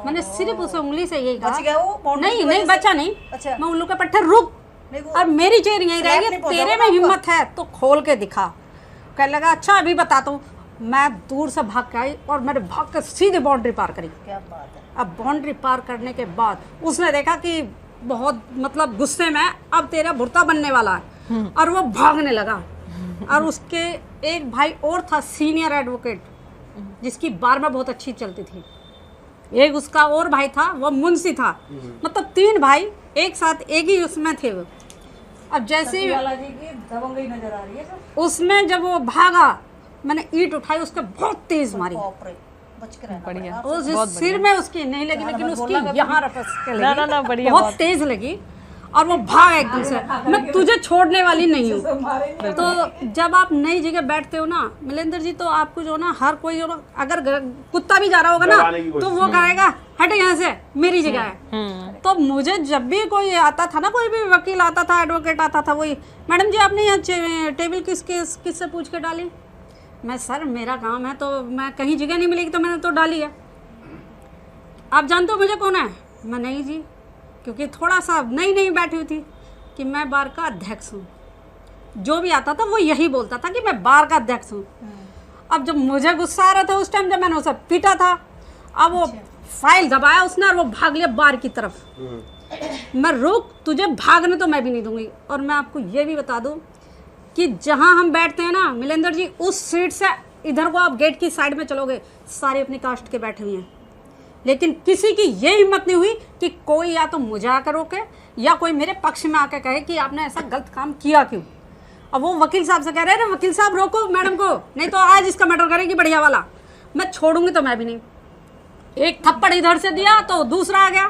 मैंने सिर्फ उसे उंगली से यही कहा, नहीं बचा नहीं, मैं उल्लू के पट्टे रुक, और मेरी चेयर यही रहेगी, तेरे में हिम्मत है तो खोल के दिखा। कहने लगा अच्छा अभी बताता हूँ। मैं दूर से भाग के आई और मैंने भाग कर सीधे बाउंड्री पार करी। क्या बात है। अब बाउंड्री पार करने के बाद उसने देखा कि बहुत मतलब गुस्से में, अब तेरा भुर्ता बनने वाला है, और वो भागने लगा। और उसके एक भाई और था, सीनियर एडवोकेट, जिसकी बार में बहुत अच्छी चलती थी। एक उसका और भाई था, वो मुंशी था। मतलब 3 भाई एक साथ एक ही उसमें थे वो। अब जैसे ही दबंगई नजर आ रही है सर। उसमें जब वो भागा, मैंने ईंट उठाई, उसके बहुत तेज मारी। बढ़िया, उस सिर में उसकी नहीं लगी, लेकिन उसकी यहाँ रपस के लगी, बढ़िया, बहुत तेज लगी। और वो भाग एकदम से, मैं तुझे छोड़ने वाली नहीं हूँ। तो जब आप नई जगह बैठते हो ना मिलेंद्र जी, तो आपको जो ना हर कोई अगर कुत्ता भी जा रहा होगा ना तो वो कहेगा हटे यहाँ से, मेरी जगह है। तो मुझे जब भी कोई आता था ना, कोई भी वकील आता था, एडवोकेट आता था, वही मैडम जी आपने यहाँ टेबल किससे पूछ के डाली? मैं सर मेरा काम है, तो मैं कहीं जगह नहीं मिलेगी तो मैंने तो डाली है। आप जानते हो मुझे कौन है? मैं नहीं जी, क्योंकि थोड़ा सा नई बैठी हुई थी कि मैं बार का अध्यक्ष हूँ। जो भी आता था वो यही बोलता था कि मैं बार का अध्यक्ष हूँ। अब जब मुझे गुस्सा आ रहा था उस टाइम, जब मैंने उसे पीटा था, अब वो फाइल दबाया उसने और वो भाग लिया बार की तरफ। मैं रुक, तुझे भागने तो मैं भी नहीं दूंगी। और मैं आपको ये भी बता दूं कि जहां हम बैठते हैं ना मिलेंद्र जी, उस सीट से इधर को आप गेट की साइड में चलोगे, सारे अपनी कास्ट के बैठे हुए हैं, लेकिन किसी की ये हिम्मत नहीं हुई कि कोई या तो मुझे आकर रोके या कोई मेरे पक्ष में आकर कहे कि आपने ऐसा गलत काम किया क्यों। अब वो वकील साहब से कह रहे हैं, वकील साहब रोको मैडम को, नहीं तो आज इसका मैटर करेगी बढ़िया वाला। मैं छोड़ूंगी तो मैं भी नहीं। एक थप्पड़ इधर से दिया तो दूसरा आ गया,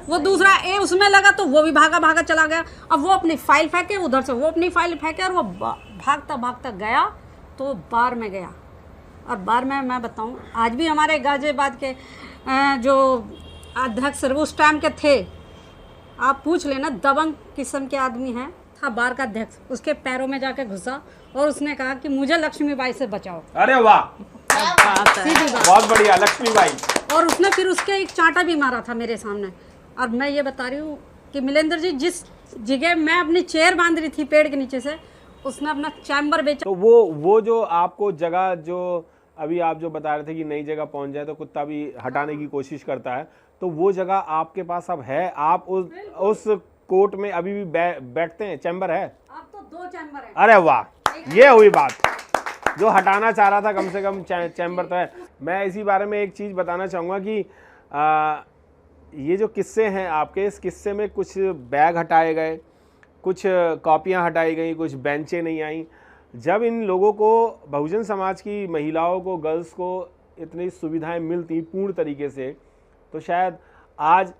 वो दूसरा उसमें लगा तो वो भी भागा चला गया। अब वो अपनी फाइल फेंके, उधर से वो अपनी फाइल फेंके, और वो भागता गया तो बार में गया। और बार में मैं बताऊं, आज भी हमारे गाजियाबाद के जो अध्यक्ष उस टाइम के थे, आप पूछ लेना, दबंग किस्म के आदमी हैं, था बार का अध्यक्ष। उसके पैरों में जाके घुसा और उसने कहा कि मुझे लक्ष्मीबाई से बचाओ। अरे वाह, सीधी बात, बहुत बढ़िया, लक्ष्मीबाई। और उसने फिर उसके एक चांटा भी मारा था मेरे सामने। और मैं ये बता रही हूँ कि मिलेंद्र जी, जिस जगह मैं अपनी चेयर बांध रही थी पेड़ के नीचे से, उसने अपना चैम्बर बेचा। तो वो जो आपको जगह, जो अभी आप जो बता रहे थे कि नई जगह पहुंच जाए तो कुत्ता भी हटाने की कोशिश करता है, तो वो जगह आपके पास अब है? आप उस कोर्ट में अभी भी बैठते हैं? चैम्बर है? अब तो 2 चैम्बर है। अरे वाह, ये हुई बात। जो हटाना चाह रहा था कम से कम चैम्बर तो है। मैं इसी बारे में एक चीज़ बताना चाहूँगा कि ये जो किस्से हैं आपके, इस किस्से में कुछ बैग हटाए गए, कुछ कॉपियाँ हटाई गई, कुछ बेंचें नहीं आई। जब इन लोगों को, बहुजन समाज की महिलाओं को, गर्ल्स को इतनी सुविधाएं मिलती पूर्ण तरीके से, तो शायद आज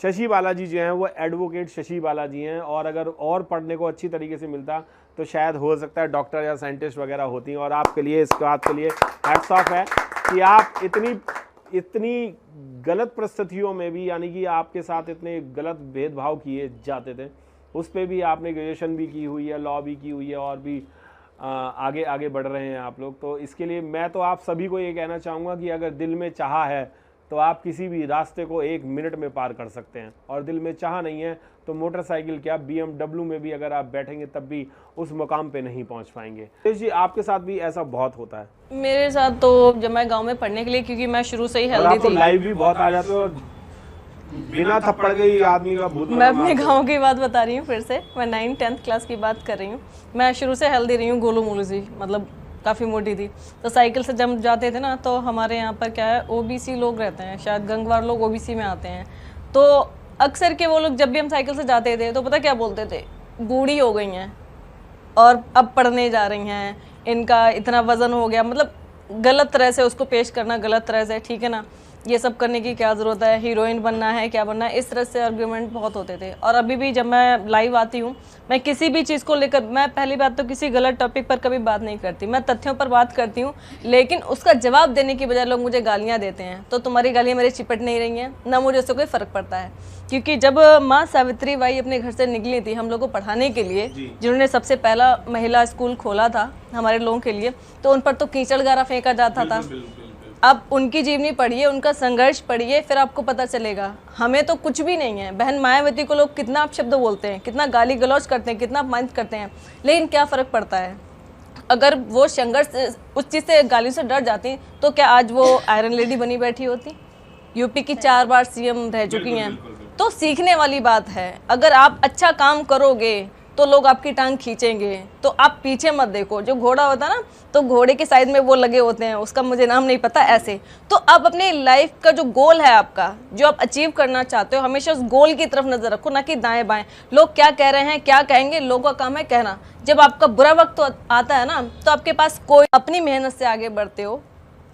शशि बालाजी जो हैं वो एडवोकेट शशि बालाजी हैं, और अगर और पढ़ने को अच्छी तरीके से मिलता तो शायद हो सकता है डॉक्टर या साइंटिस्ट वगैरह होती। और आपके लिए, इस बात के लिए हैट्स ऑफ है कि आप इतनी गलत परिस्थितियों में भी, यानी कि आपके साथ इतने गलत भेदभाव किए जाते थे, उस पर भी आपने ग्रेजुएशन भी की हुई है, लॉ भी की हुई है, और भी आगे बढ़ रहे हैं आप लोग। तो इसके लिए मैं तो आप सभी को ये कहना चाहूँगा कि अगर दिल में चाह है तो आप किसी भी रास्ते को 1 मिनट में पार कर सकते हैं, और दिल में चाह नहीं है तो मोटरसाइकिल क्या, BMW में भी अगर आप बैठेंगे तब भी उस मुकाम पे नहीं पहुंच पाएंगे। जी, आपके साथ भी ऐसा बहुत होता है? मेरे साथ तो जब मैं गांव में पढ़ने के लिए, क्योंकि मैं शुरू से ही हेल्दी थी, लाइव भी बहुत आ जाते हो, बिना थप्पड़ के ही आदमी का भूत। मैं अपने गांव की बात बता रही हूँ फिर से। मैं 9th-10th क्लास की बात कर रही हूँ। मैं शुरू से हेल्दी रही हूँ, गोलू मोलू सी, मतलब काफ़ी मोटी थी। तो साइकिल से जब जाते थे ना, तो हमारे यहाँ पर क्या है, OBC लोग रहते हैं, शायद गंगवार लोग OBC में आते हैं। तो अक्सर के वो लोग, जब भी हम साइकिल से जाते थे तो पता क्या बोलते थे, बूढ़ी हो गई हैं और अब पढ़ने जा रही हैं, इनका इतना वजन हो गया, मतलब गलत तरह से उसको पेश करना, गलत तरह से, ठीक है ना, ये सब करने की क्या ज़रूरत है, हीरोइन बनना है, क्या बनना है, इस तरह से आर्ग्यूमेंट बहुत होते थे। और अभी भी जब मैं लाइव आती हूँ, मैं किसी भी चीज़ को लेकर, मैं पहली बात तो किसी गलत टॉपिक पर कभी बात नहीं करती, मैं तथ्यों पर बात करती हूँ, लेकिन उसका जवाब देने की बजाय लोग मुझे गालियाँ देते हैं। तो तुम्हारी गालियाँ मेरे चिपट नहीं रही हैं, ना मुझे उससे कोई फ़र्क पड़ता है। क्योंकि जब माँ सावित्री बाई अपने घर से निकली थी हम लोग को पढ़ाने के लिए, जिन्होंने सबसे पहला महिला स्कूल खोला था हमारे लोगों के लिए, तो उन पर तो कीचड़ गारा फेंका जाता था। अब उनकी जीवनी पढ़िए, उनका संघर्ष पढ़िए, फिर आपको पता चलेगा। हमें तो कुछ भी नहीं है। बहन मायावती को लोग कितना अपशब्द बोलते हैं, कितना गाली गलौज करते हैं, कितना अपमानित करते हैं, लेकिन क्या फ़र्क पड़ता है? अगर वो संघर्ष उस चीज़ से, गालियों से डर जाती तो क्या आज वो आयरन लेडी बनी बैठी होती? यूपी की 4 बार CM रह चुकी हैं। तो सीखने वाली बात है। अगर आप अच्छा काम करोगे तो लोग आपकी टांग खींचेंगे, तो आप पीछे मत देखो। जो घोड़ा होता है ना, तो घोड़े के साइड में वो लगे होते हैं, उसका मुझे नाम नहीं पता, ऐसे। तो आप अपने लाइफ का जो गोल है आपका, जो आप अचीव करना चाहते हो, हमेशा उस गोल की तरफ नजर रखो, ना कि दाएं बाएं। लोग क्या कह रहे हैं, क्या कहेंगे, लोगों का काम है कहना। जब आपका बुरा वक्त आता है ना, तो आपके पास कोई, अपनी मेहनत से आगे बढ़ते हो,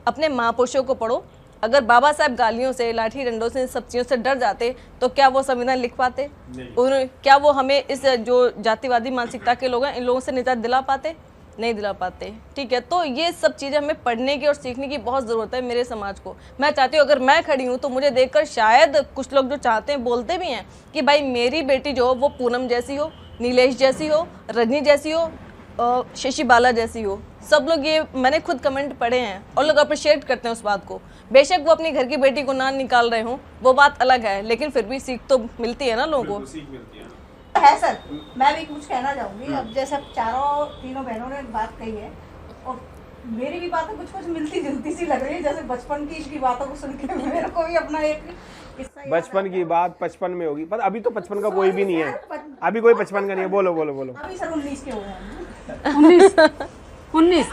अपने महापुरुषों को पढ़ो, अगर बाबा साहब गालियों से, लाठी डंडों से, इन सब चीज़ों से डर जाते तो क्या वो संविधान लिख पाते? क्या वो हमें इस जो जातिवादी मानसिकता के लोग हैं, इन लोगों से निजात दिला पाते? नहीं दिला पाते। ठीक है, तो ये सब चीज़ें हमें पढ़ने की और सीखने की बहुत ज़रूरत है मेरे समाज को। मैं चाहती हूँ अगर मैं खड़ी हूँ तो मुझे देखकर शायद कुछ लोग जो चाहते हैं, बोलते भी हैं कि भाई मेरी बेटी जो हो वो पूनम जैसी हो, नीलेश जैसी हो, रजनी जैसी हो, शशि बाला जैसी हो। सब लोग ये मैंने खुद कमेंट पढ़े हैं और लोग अप्रिशिएट करते हैं उस बात को। बेशक वो अपनी घर की बेटी को ना निकाल रहे हों, वो बात अलग है, लेकिन फिर भी सीख तो मिलती है ना लोगों को। सीख मिलती है। है सर, मैं भी कुछ कहना चाहूँगी। अब जैसे तीनों बहनों ने बात कही है और मेरी भी बातें कुछ कुछ मिलती जुलती सी लग रही है। जैसे बचपन की इनकी बातों को सुन के मेरे को भी अपना एक किस्सा याद बचपन की बात 55 में होगी, पर अभी तो 55 का कोई भी नहीं है, अभी कोई 55 का नहीं है। बोलो बोलो बोलो। अभी सर 19 के हो गए। 19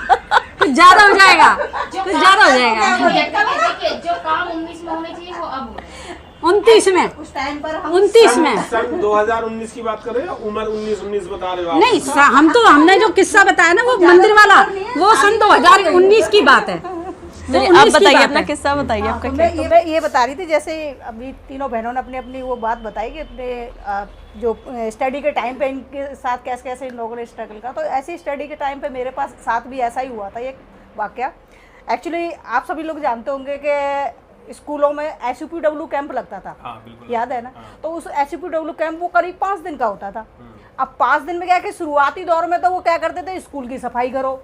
कुछ ज्यादा हो जाएगा, कुछ ज्यादा हो जाएगा। देखिए जो काम 19 में होने चाहिए वो अब हो रहे हैं। 29 में, उस टाइम पर हम 29 में सन 2019 की बात कर रहे हो, उम्र 19 बता रहे हो आप? नहीं, हमने जो किस्सा बताया ना वो मंदिर वाला, वो सन 2019 की बात है। आप बताइए अपना किस्सा बताइए आपका क्या। मैं ये बता रही थी, जैसे अभी तीनों बहनों ने अपनी अपनी वो बात बताई कि अपने जो स्टडी के टाइम पे इनके साथ कैसे कैसे इन लोगों ने स्ट्रगल का। तो ऐसी स्टडी के टाइम पे मेरे पास साथ भी ऐसा ही हुआ था एक वाकया। एक्चुअली आप सभी लोग जानते होंगे कि स्कूलों में SUPW कैंप लगता था। याद है ना? तो उस SUPW कैंप वो करीब 5 दिन का होता था। अब 5 दिन में क्या है कि शुरुआती दौर में तो वो क्या करते थे, स्कूल की सफाई करो,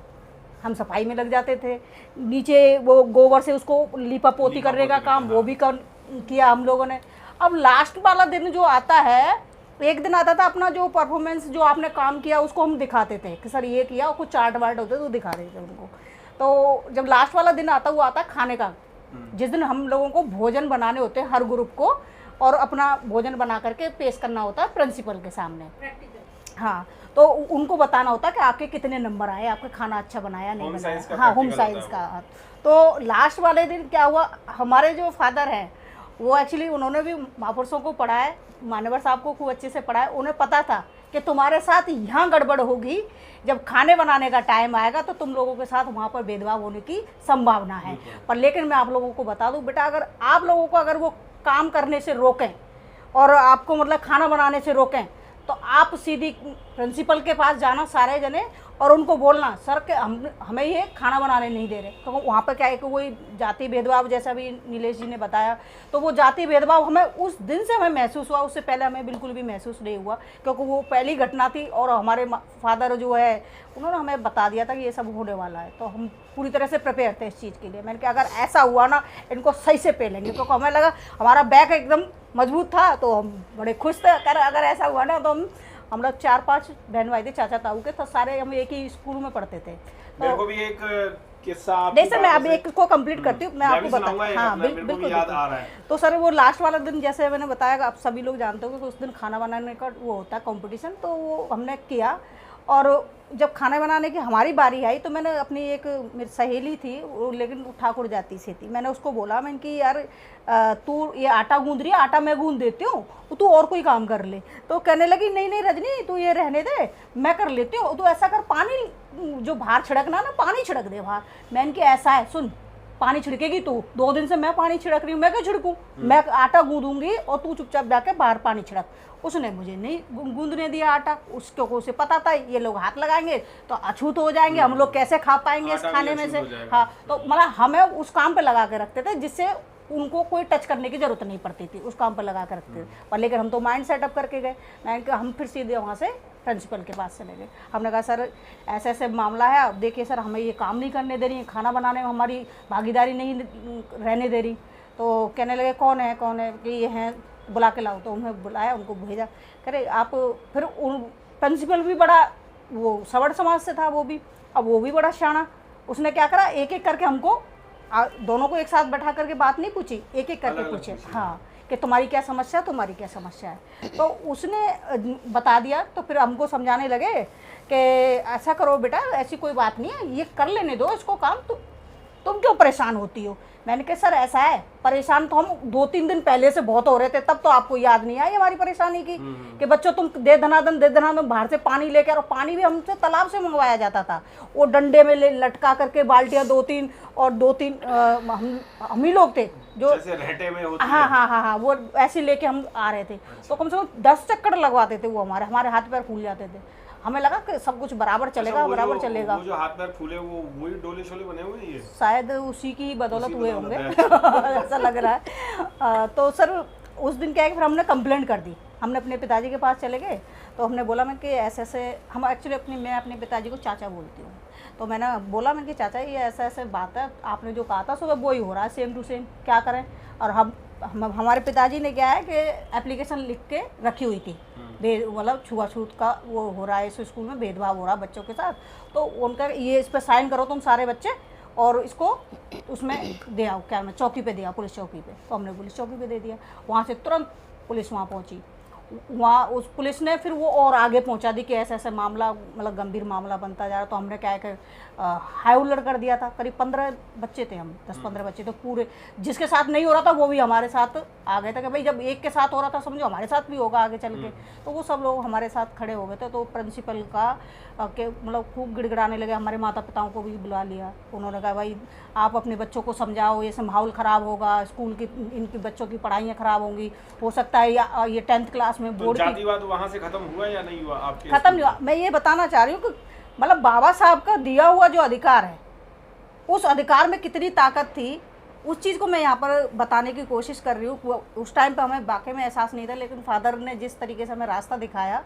हम सफाई में लग जाते थे। नीचे वो गोबर से उसको लीपा पोती करने का काम वो भी किया हम लोगों ने। अब लास्ट वाला दिन जो आता है, एक दिन आता था अपना जो परफॉर्मेंस जो आपने काम किया उसको हम दिखाते थे कि सर ये किया, और कुछ चार्ट वार्ट होते तो दिखा रहे थे उनको। तो जब लास्ट वाला दिन आता वो आता खाने का, जिस दिन हम लोगों को भोजन बनाने होते हैं हर ग्रुप को, और अपना भोजन बना करके पेश करना होता है प्रिंसिपल के सामने। हाँ, तो उनको बताना होता है कि आपके कितने नंबर आए, आपका खाना अच्छा बनाया नहीं बनाया। हाँ, होम साइंस का। तो लास्ट वाले दिन क्या हुआ, हमारे जो फादर हैं वो एक्चुअली उन्होंने भी महापुरुषों को पढ़ाया, मान्यवर साहब को खूब अच्छे से पढ़ाया। उन्हें पता था कि तुम्हारे साथ यहाँ गड़बड़ होगी, जब खाने बनाने का टाइम आएगा तो तुम लोगों के साथ वहाँ पर भेदभाव होने की संभावना है। पर लेकिन मैं आप लोगों को बता दूँ बेटा, अगर आप लोगों को अगर वो काम करने से रोकें और आपको मतलब खाना बनाने से रोकें, तो आप सीधी प्रिंसिपल के पास जाना सारे जने और उनको बोलना सर कि हमें ये खाना बनाने नहीं दे रहे। तो वहाँ पर क्या है कि वही जाति भेदभाव, जैसा भी नीलेश जी ने बताया, तो वो जाति भेदभाव हमें उस दिन से हमें महसूस हुआ, उससे पहले हमें बिल्कुल भी महसूस नहीं हुआ, क्योंकि वो पहली घटना थी और हमारे फादर जो है उन्होंने हमें बता दिया था कि ये सब होने वाला है। तो हम पूरी तरह से प्रिपेयर थे इस चीज़ के लिए। मैंने कहा अगर ऐसा हुआ ना, इनको सही से पेलेंगे, क्योंकि हमें लगा हमारा बैग एकदम मजबूत था, तो हम बड़े खुश थे। अगर ऐसा हुआ ना तो हम लोग 4-5 बहन भाई थे चाचा ताऊ के, तो सारे हम एक ही स्कूल में पढ़ते थे। मेरे को भी एक किस्सा नहीं सर, मैं अभी एक को कंप्लीट करती हूँ, मैं आपको बताऊँ। हाँ बिल्कुल याद आ रहा है। तो सर वो लास्ट वाला दिन जैसे मैंने बताया, आप सभी लोग जानते हो कि उस दिन खाना बनाने का वो होता है कंपटीशन, तो वो हमने किया। और जब खाना बनाने की हमारी बारी आई तो मैंने अपनी एक मेरी सहेली थी, वो लेकिन ठाकुर जाति से थी, मैंने उसको बोला, मैंने कि यार तू ये आटा गूंद रही है, आटा मैं गूंद देती हूँ, तू और कोई काम कर ले। तो कहने लगी नहीं नहीं रजनी, तू ये रहने दे, मैं कर लेती हूँ। तो ऐसा कर, पानी जो बाहर छिड़कना ना, पानी छिड़क दे बाहर। मैंने कि ऐसा है, सुन पानी छिड़केगी तू, 2 दिन से मैं पानी छिड़क रही हूँ, मैं क्या छिड़कूँ, मैं आटा गूंदूंगी और तू चुपचाप जाके बाहर पानी छिड़क। उसने मुझे नहीं गूंदने दिया आटा, उसको उसे पता था ये लोग हाथ लगाएंगे तो अछूत हो जाएंगे, हम लोग कैसे खा पाएंगे इस खाने में से। हाँ, तो मतलब हमें उस काम पे लगा के रखते थे जिससे उनको कोई टच करने की जरूरत नहीं पड़ती थी, उस काम पर लगा कर रखते थे। पर लेकिन हम तो माइंड सेटअप करके गए। मैंने कहा हम फिर सीधे वहाँ से प्रिंसिपल के पास चले गए। हमने कहा सर ऐसे ऐसे मामला है, अब देखिए सर हमें ये काम नहीं करने दे रही, खाना बनाने में हमारी भागीदारी नहीं रहने दे रही। तो कहने लगे कौन है कि ये हैं, बुला के लाओ। तो उन्हें बुलाया, उनको भेजा। कह रहे आप, फिर प्रिंसिपल भी बड़ा वो सवर्ण समाज से था वो भी, अब वो भी बड़ा शाना, उसने क्या करा, एक एक करके हमको दोनों को एक साथ बैठा करके बात नहीं पूछी, एक एक करके पूछे। हाँ, कि तुम्हारी क्या समस्या, तुम्हारी क्या समस्या है। तो उसने बता दिया। तो फिर हमको समझाने लगे कि ऐसा करो बेटा, ऐसी कोई बात नहीं है, ये कर लेने दो इसको काम, तुम क्यों परेशान होती हो। मैंने कहा सर ऐसा है, परेशान तो हम 2-3 दिन पहले से बहुत हो रहे थे, तब तो आपको याद नहीं आई हमारी परेशानी की कि बच्चों तुम दे धनादन बाहर से पानी लेके, और पानी भी हमसे तालाब से मंगवाया जाता था, वो डंडे में लटका करके बाल्टियाँ 2-3 और 2-3 हम ही लोग थे जो जैसे रहटे में होती हाँ, वो ऐसे लेके हम आ रहे थे। तो कम से कम 10 चक्कर लगवाते थे वो, हमारे हाथ पैर फूल जाते थे। हमें लगा कि सब कुछ बराबर चलेगा, बराबर चलेगा। वो जो हाथ पैर फूले वो वही डोले शोले बने हुए हैं ये, शायद उसी की बदौलत हुए होंगे ऐसा लग रहा है। तो सर उस दिन क्या है कि फिर हमने कंप्लेंट कर दी, हमने अपने पिताजी के पास चले गए। तो हमने बोला मैं कि ऐसे हम एक्चुअली मैं अपने पिताजी को चाचा बोलती हूँ। तो मैंने बोला मैं कि चाचा ये ऐसे बात है, आपने जो कहा था सुबह वही हो रहा है सेम टू सेम, क्या करें। और हमारे पिताजी ने क्या है कि एप्लीकेशन लिख के रखी हुई थी, मतलब छुआछूत का वो हो रहा है, इस स्कूल में भेदभाव हो रहा है बच्चों के साथ। तो उनका ये इस पर साइन करो तुम सारे बच्चे, और इसको उसमें दे आओ, क्या मैं चौकी पे दे आओ, पुलिस चौकी पे। तो हमने पुलिस चौकी पे दे दिया। वहाँ से तुरंत पुलिस वहाँ पहुँची, वहाँ उस पुलिस ने फिर वो और आगे पहुँचा दी कि ऐसा मामला, मतलब गंभीर मामला बनता जा रहा। तो हमने क्या है कि हाई अलर्ट कर दिया था। करीब 15 बच्चे थे हम, 10-15 बच्चे तो पूरे, जिसके साथ नहीं हो रहा था वो भी हमारे साथ आ गए थे कि भाई जब एक के साथ हो रहा था समझो हमारे साथ भी होगा आगे चल के। तो वो सब लोग हमारे साथ खड़े हो गए थे। तो प्रिंसिपल का के मतलब खूब गिड़गिड़ाने लगे, हमारे माता पिताओं को भी बुला लिया। उन्होंने कहा भाई आप अपने बच्चों को समझाओ, ये सब माहौल ख़राब होगा, स्कूल की इनकी बच्चों की पढ़ाइयाँ ख़राब होंगी, हो सकता है या ये 10th क्लास में बोर्ड की। जातिवाद वहाँ से खत्म हुआ या नहीं हुआ आपके? खत्म नहीं हुआ। मैं ये बताना चाह रही हूँ कि मतलब बाबा साहब का दिया हुआ जो अधिकार है, उस अधिकार में कितनी ताकत थी, उस चीज़ को मैं यहाँ पर बताने की कोशिश कर रही हूँ। उस टाइम पर हमें वाकई में एहसास नहीं था, लेकिन फादर ने जिस तरीके से हमें रास्ता दिखाया,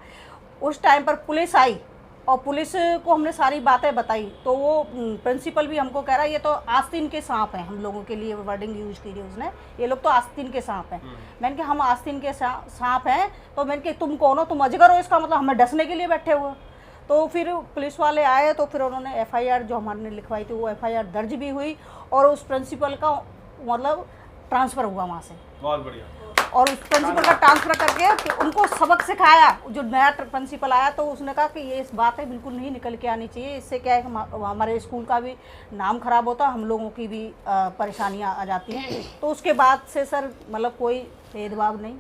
उस टाइम पर पुलिस आई और पुलिस को हमने सारी बातें बताई। तो वो प्रिंसिपल भी हमको कह रहा है ये तो आस्तीन के सांप हैं, हम लोगों के लिए वर्डिंग यूज की थी उसने, ये लोग तो आस्तीन के सांप हैं। मैंने कहा हम आस्तीन के सांप हैं, तो मैंने कहा तुम कौन हो, तुम अजगर हो, इसका मतलब हमें डसने के लिए बैठे हुए। तो फिर पुलिस वाले आए, तो फिर उन्होंने एफआईआर जो हमारे लिखवाई थी वो एफआईआर दर्ज भी हुई, और उस प्रिंसिपल का मतलब ट्रांसफ़र हुआ वहाँ से। बहुत बढ़िया। और उस प्रिंसिपल का ट्रांसफ़र करके उनको सबक सिखाया। जो नया प्रिंसिपल आया तो उसने कहा कि ये इस बात है बिल्कुल नहीं निकल के आनी चाहिए, इससे क्या है कि हमारे स्कूल का भी नाम खराब होता है, हम लोगों की भी परेशानियाँ आ जाती हैं। तो उसके बाद से सर मतलब कोई भेदभाव नहीं,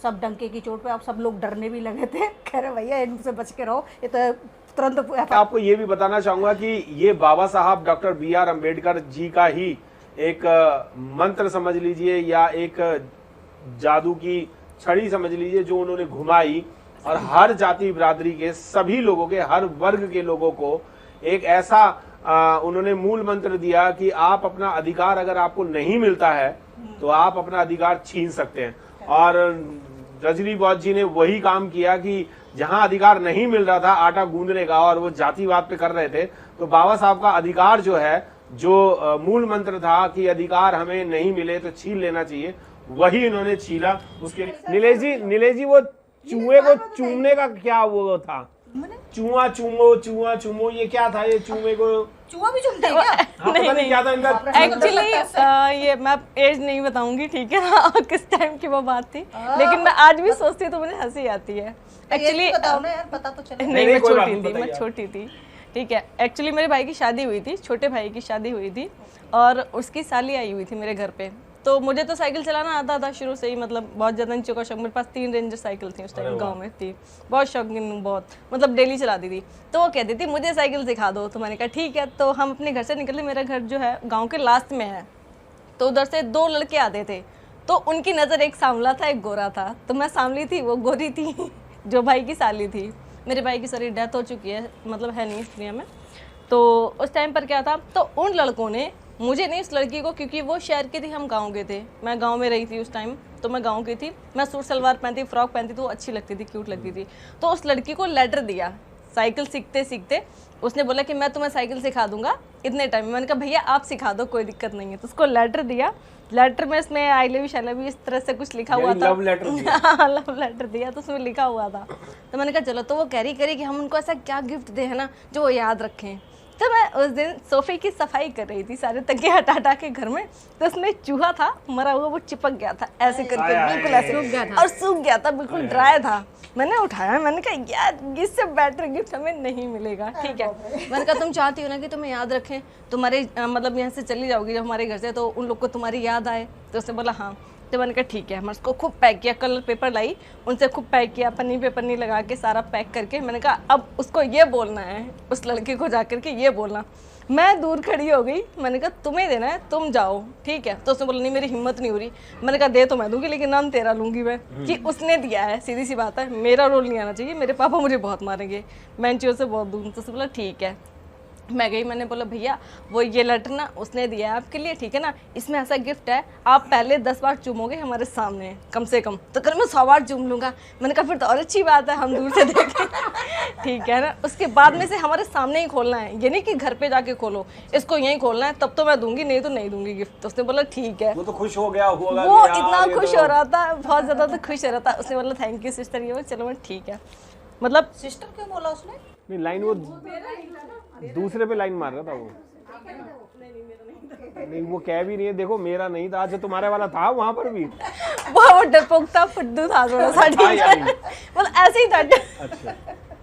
सब डंके की चोट पे। अब सब लोग डरने भी लगे थे, कह रहे भैया इनसे बच के रहो, ये तो तुरंत। आपको ये भी बताना चाहूंगा कि ये बाबा साहब डॉक्टर BR अम्बेडकर जी का ही एक मंत्र समझ लीजिए, या एक जादू की छड़ी समझ लीजिए, जो उन्होंने घुमाई और हर जाति बिरादरी के सभी लोगों के, हर वर्ग के लोगों को एक ऐसा उन्होंने मूल मंत्र दिया कि आप अपना अधिकार, अगर आपको नहीं मिलता है तो आप अपना अधिकार छीन सकते हैं। और रजनी बौद्ध जी ने वही काम किया कि जहां अधिकार नहीं मिल रहा था आटा गूंदने का, और वो जातिवाद पे कर रहे थे, तो बाबा साहब का अधिकार जो है, जो मूल मंत्र था कि अधिकार हमें नहीं मिले तो छीन लेना चाहिए, वही इन्होंने छीना। उसके नीलेश जी वो चूहे को चूमने का क्या वो था, चूहा चूमो ये क्या था, ये चूहे को चूहा भी चूमते हैं क्या? हाँ, पता नहीं क्या था इनका। एक्चुअली ये मैं एज नहीं बताऊंगी, ठीक है ना, किस टाइम की वो बात थी, लेकिन मैं आज भी सोचती तो मुझे हंसी आती है। एक्चुअली बताओ ना यार, पता तो चले। नहीं, मैं छोटी थी, ठीक है। एक्चुअली मेरे भाई की शादी हुई थी, छोटे भाई की शादी हुई थी, और उसकी साली आई हुई थी मेरे घर पे। तो मुझे तो साइकिल चलाना आता था शुरू से ही, मतलब बहुत ज़्यादा नीचे का शौक। मेरे पास 3 रेंजर साइकिल थी उस टाइम, गांव में थी, बहुत शौकीन हूँ, बहुत मतलब डेली चलाती थी। तो वो कहती थी मुझे साइकिल सिखा दो, तो मैंने कहा ठीक है। तो हम अपने घर से निकले, मेरा घर जो है गाँव के लास्ट में है, तो उधर से 2 लड़के आते थे। तो उनकी नज़र, एक सांवला था एक गोरा था, तो मैं सांवली थी, वो गोरी थी जो भाई की साली थी। मेरे भाई की सारी डेथ हो चुकी है, मतलब है नहीं इस दुनिया में। तो उस टाइम पर क्या था, तो उन लड़कों ने मुझे नहीं, उस लड़की को, क्योंकि वो शहर की थी, हम गांव के थे, मैं गांव में रही थी उस टाइम, तो मैं गांव की थी, मैं सूट सलवार पहनती, फ्रॉक पहनती, तो वो अच्छी लगती थी, क्यूट लगती थी। तो उस लड़की को लेटर दिया साइकिल सीखते सीखते, उसने बोला कि मैं तुम्हें साइकिल सिखा दूंगा इतने टाइम में। मैंने कहा भैया आप सिखा दो, कोई दिक्कत नहीं है। तो उसको लेटर दिया, लेटर में इसमें आई लव यू शैला भी इस तरह से कुछ लिखा हुआ था, लव लेटर दिया, तो उसमें लिखा हुआ था। तो मैंने कहा चलो, तो वो कैरी करी कि हम उनको ऐसा क्या गिफ्ट दे, है ना, जो वो याद रखें। तो मैं उस दिन सोफे की सफाई कर रही थी, सारे तकिए हटा हटा के घर में, तो उसमें चूहा था मरा हुआ, वो चिपक गया था ऐसे करके, बिल्कुल ऐसे सूख गया था। और सूख गया था, बिल्कुल ड्राई था। मैंने उठाया, मैंने कहा यार इससे बेटर गिफ्ट हमें नहीं मिलेगा, ठीक है। मैंने कहा तुम चाहती हो ना कि तुम्हें याद रखें, तुम्हारे मतलब यहाँ से चली जाओगी जब हमारे घर से तो उन लोग को तुम्हारी याद आए। तो उसने बोला हाँ। तो मैंने कहा ठीक है। मैं उसको खूब पैक किया, कलर पेपर लाई, उनसे खूब पैक किया, पन्नी पे पन्नी लगा के सारा पैक करके मैंने कहा अब उसको ये बोलना है, उस लड़के को जा करके ये बोलना। मैं दूर खड़ी हो गई, मैंने कहा तुम्हें देना है तुम जाओ, ठीक है। तो उसने बोला नहीं मेरी हिम्मत नहीं हो रही। मैंने कहा दे तो मैं दूंगी लेकिन नाम तेरा लूंगी मैं, कि उसने दिया है, सीधी सी बात है, मेरा रोल नहीं आना चाहिए, मेरे पापा मुझे बहुत मारेंगे, मैं इन चीज़ों से बहुत दूर। तो उसने बोला ठीक है। मैं गई, मैंने बोला भैया वो ये लेटर ना उसने दिया है आपके लिए, ठीक है ना, इसमें ऐसा गिफ्ट है, आप पहले 10 बार चूमोगे हमारे सामने कम से कम, तो कल मैं 100 बार चूम लूँगा। मैंने कहा फिर तो और अच्छी बात है, हम दूर से देखें ठीक है ना। उसके बाद में से हमारे सामने ही खोलना है, ये नहीं कि घर पे जाके खोलो, इसको यहीं खोलना है, तब तो मैं दूंगी, नहीं तो नहीं दूंगी गिफ्ट। तो उसने बोला ठीक है। वो तो खुश हो गया होगा, वो यार, इतना ये खुश तो- हो रहा था, बहुत ज़्यादा तो खुश हो रहा था। उसने बोला थैंक यू सिस्टर, ये बोला चलो मैं ठीक है। मतलब सिस्टर क्यों बोला उसने? नहीं, लाइन वो दूसरे पे लाइन मार रहा था वो। नहीं वो कह भी नहीं है, देखो मेरा नहीं था, अच्छा तुम्हारे वाला था वहां पर भी। वो डरपोक था, फुद्दू था थोड़ा सा, ठीक है, यानी। मतलब ऐसे ही था, अच्छा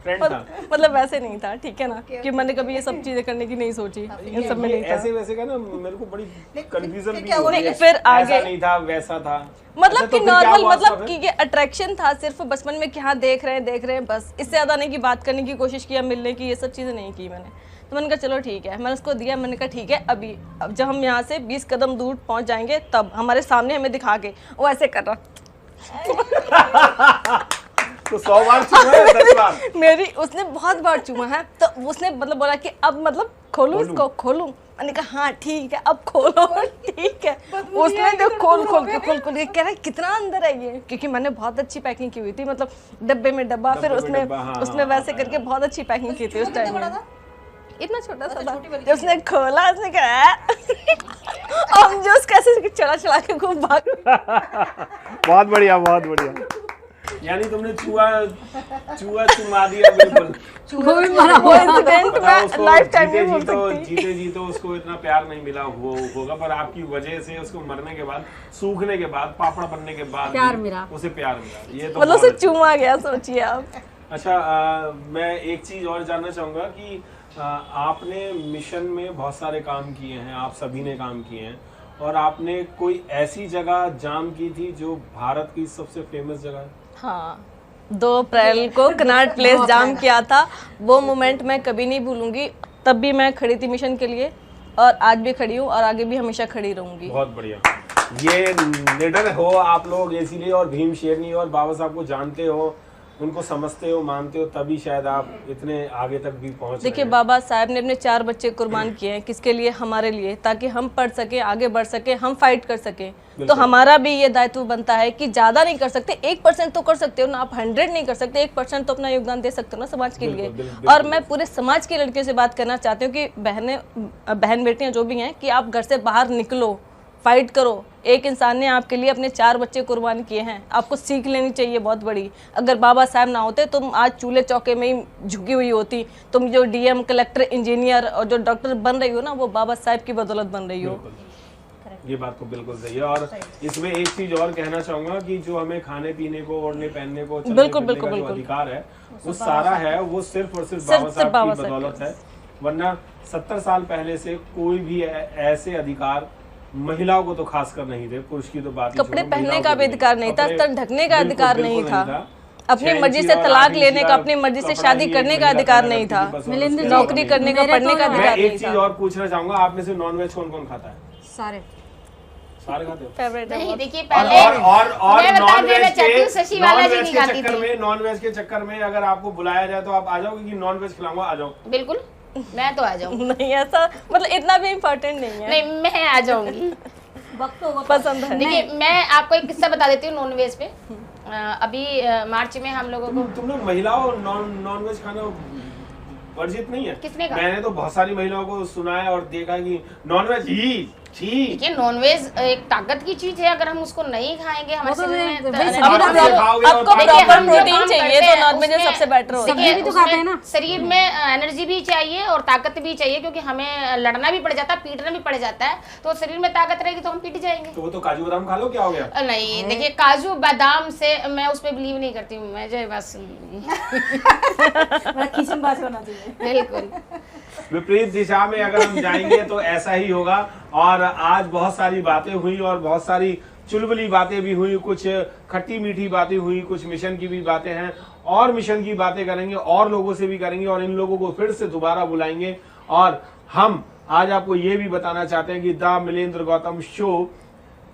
फ्रेंड था। मतलब वैसे नहीं था, ठीक है ना, कि मैंने कभी ये सब चीजें करने की नहीं सोची, इन सब में नहीं था। ऐसे वैसे का ना मेरे को बड़ी कंफ्यूजन भी क्या हो रही है। फिर आगे- ऐसा नहीं था वैसा था, मतलब अच्छा, कि तो फिर क्या नॉर्मल, हुआ मतलब उसका कि फिर? ये अट्रैक्शन था सिर्फ बचपन में कि हाँ देख रहे हैं बस, इससे ज्यादा नहीं कि बात करने की कोशिश किया, मिलने की, ये सब चीजें नहीं की मैंने। तो मैंने कहा चलो ठीक है, मैंने उसको दिया, मैंने कहा ठीक है अभी, अब जब हम यहाँ से 20 कदम दूर पहुंच जाएंगे तब हमारे सामने हमें दिखा के, वो ऐसे कर रहा तो 100 बार चूमा है, 10 बार। मेरी उसने बहुत बार चूमा है, तो उसने मतलब बोला कि अब मतलब खोलूं इसको, खोलूं। मैंने कहा हाँ ठीक है अब खोलो ठीक है। उसने जो खोल के कह रहा है कितना अंदर है ये, क्योंकि मैंने बहुत अच्छी पैकिंग की हुई थी, मतलब डब्बे में डब्बा, फिर डब्बे में उसमें डब्बा, हाँ, उसमें हाँ, वैसे करके बहुत अच्छी पैकिंग की थी उस टाइम में। इतना छोटा सा था, छोटी वाली जब उसने खोला उसने कहा हम जो कैसे चला के खूब भाग। बहुत बढ़िया, बहुत बढ़िया। यानी तुमने चूहा चुमा दिया बिल्कुल। वो भी मरा वो इंसिडेंट बताओ में उसको लाइफ टाइम नहीं भूल सकती। जीते उसको इतना प्यार नहीं मिला होगा, पर आपकी वजह से उसको मरने के बाद, सूखने के बाद, पापड़ बनने के बाद प्यार भी मिला। उसे प्यार मिला। ये तो मतलब बहुत उसे अच्छा। चूमा गया, सोचिए आप। अच्छा मैं एक चीज और जानना चाहूंगा कि आपने मिशन में बहुत सारे काम किए हैं, आप सभी ने काम किए हैं, और आपने कोई ऐसी जगह जाम की थी जो भारत की सबसे फेमस जगह है? हाँ, 2 अप्रैल को कनाट प्लेस जाम किया था, वो मोमेंट मैं कभी नहीं भूलूंगी। तब भी मैं खड़ी थी मिशन के लिए, और आज भी खड़ी हूँ, और आगे भी हमेशा खड़ी रहूंगी। बहुत बढ़िया। ये निडर हो आप लोग इसीलिए, और भीम शेरनी और बाबा साहब को जानते हो, उनको समझते हो, मानते हो, तभी शायद आप इतने आगे तक भी पहुंच देखिए रहे हैं। बाबा साहब ने अपने 4 बच्चे कुर्बान किए हैं, किसके लिए? हमारे लिए, ताकि हम पढ़ सके, आगे बढ़ सके, हम फाइट कर सके। तो हमारा भी ये दायित्व बनता है कि ज्यादा नहीं कर सकते, 1% तो कर सकते हो ना आप, 100 नहीं कर सकते, 1% तो अपना योगदान दे सकते हो ना समाज के लिए। और मैं पूरे समाज की लड़कियों से बात करना चाहती हूँ कि बहन बेटियां जो भी हैं, कि आप घर से बाहर निकलो, फाइट करो। एक इंसान ने आपके लिए अपने 4 बच्चे कुर्बान किए हैं, आपको सीख लेनी चाहिए बहुत बड़ी। अगर बाबा साहब ना होते तुम आज चूल्हे चौके में ही झुकी हुई होती। तुम जो डीएम, कलेक्टर, इंजीनियर और जो डॉक्टर बन रही हो ना, वो बाबा साहब की बदौलत बन रही हो। ये बात तो बिल्कुल सही है। और इसमें एक चीज और कहना चाहूंगा कि जो हमें खाने पीने को, ओढ़ने पहनने को, चलने बिल्कुल, फिरने बिल्कुल, का जो बिल्कुल। अधिकार है, वो सारा है, वो सिर्फ और सिर्फ सिर्फ बाबा साहब बाबा की साहब बदौलत की। है। वरना 70 साल पहले से कोई भी ऐसे अधिकार महिलाओं को तो खासकर नहीं थे, पुरुष की तो बात ही कपड़े छोड़ो, पहनने महिलाओं का को भी अधिकार नहीं था, कपड़े सर ढकने का बिल्कुल, अधिकार बिल्कुल नहीं था, अपनी चैन मर्जी की से और तलाक आदमी लेने का, का अपनी मर्जी से कपड़ा शादी ही करने एक का महिला अधिकार पहना नहीं करती था, थी, बस और मिलिंद उसके जी, अलावा नौकरी नहीं। करने का, मेरे पढ़ने तो का है। अधिकार मैं एक नहीं चीज था। और पूछना चाहूंगा, आप में से नॉनवेज कौन कौन खाता है? सारे सारे खाते हो? फेवरेट है नहीं बहुत। देखिए और पहले मैं बता नॉन देना वेज चाहती हूँ, के शशि वाला जी नहीं खाती चक्कर थी। में, नॉन वेज के चक्कर में अगर आपको बुलाया जाए तो आप आ जाओगे कि नॉन वेज खिलाऊंगा, आ जाओ। बिल्कुल मैं तो आ जाऊंगी। नहीं ऐसा मतलब इतना भी इम्पोर्टेंट नहीं है, नहीं मैं आ जाऊंगी। वक्त होगा पसंद है। देखिए मैं आपको एक किस्सा बता देती हूँ नॉनवेज पे। अभी मार्च में हम लोगों को तुम लोग महिलाओं नॉन वेज खाना वर्जित नहीं है? किसने कहा? मैंने तो बहुत सारी महिलाओं को सुना है और देखा है कि नॉन वेज ही ठीक। देखिए नॉनवेज एक ताकत की चीज है, अगर हम उसको नहीं खाएंगे हमारे वो तो शरीर में वैसे तो- भी अब खाते हैं। खाओगे और आपको ताकत प्रॉपर हम जो प्रोटीन काम चाहिए करते तो हैं, नॉनवेज उसमें- सबसे बेटर होता है। देखिए, सब्जी भी तो उसमें खाते हैं ना। शरीर में एनर्जी भी चाहिए और ताकत भी चाहिए, क्योंकि हमें लड़ना भी पड़ जाता है, पीटना भी पड़ जाता है, तो शरीर में ताकत रहेगी तो हम पीट जाएंगे। तो वो तो काजू बादाम खा लो, क्या हो गया? नहीं देखिए, काजू बादाम से मैं उस पर बिलीव नहीं करती हूँ, मैं जो बस मेरा किचन बाज होना चाहिए। बिल्कुल विपरीत दिशा में अगर हम जाएंगे तो ऐसा ही होगा। और आज बहुत सारी बातें हुई और बहुत सारी चुलबुली बातें भी हुई, कुछ खट्टी मीठी बातें हुई, कुछ मिशन की भी बातें हैं, और मिशन की बातें करेंगे और लोगों से भी करेंगे, और इन लोगों को फिर से दोबारा बुलाएंगे। और हम आज आपको ये भी बताना चाहते हैं कि the Milendra Gautam show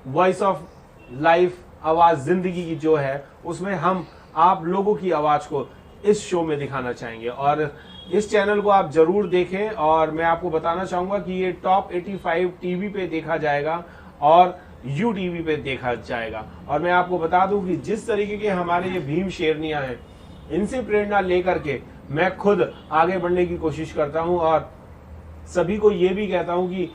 voice of life आवाज जिंदगी की जो है, उसमें हम आप लोगों की आवाज को इस शो में दिखाना चाहेंगे। और इस चैनल को आप जरूर देखें, और मैं आपको बताना चाहूंगा कि ये टॉप 85 टीवी पे देखा जाएगा और यू टीवी पे देखा जाएगा। और मैं आपको बता दूं कि जिस तरीके के हमारे ये भीम शेरनियां हैं, इनसे प्रेरणा लेकर के मैं खुद आगे बढ़ने की कोशिश करता हूं, और सभी को ये भी कहता हूं कि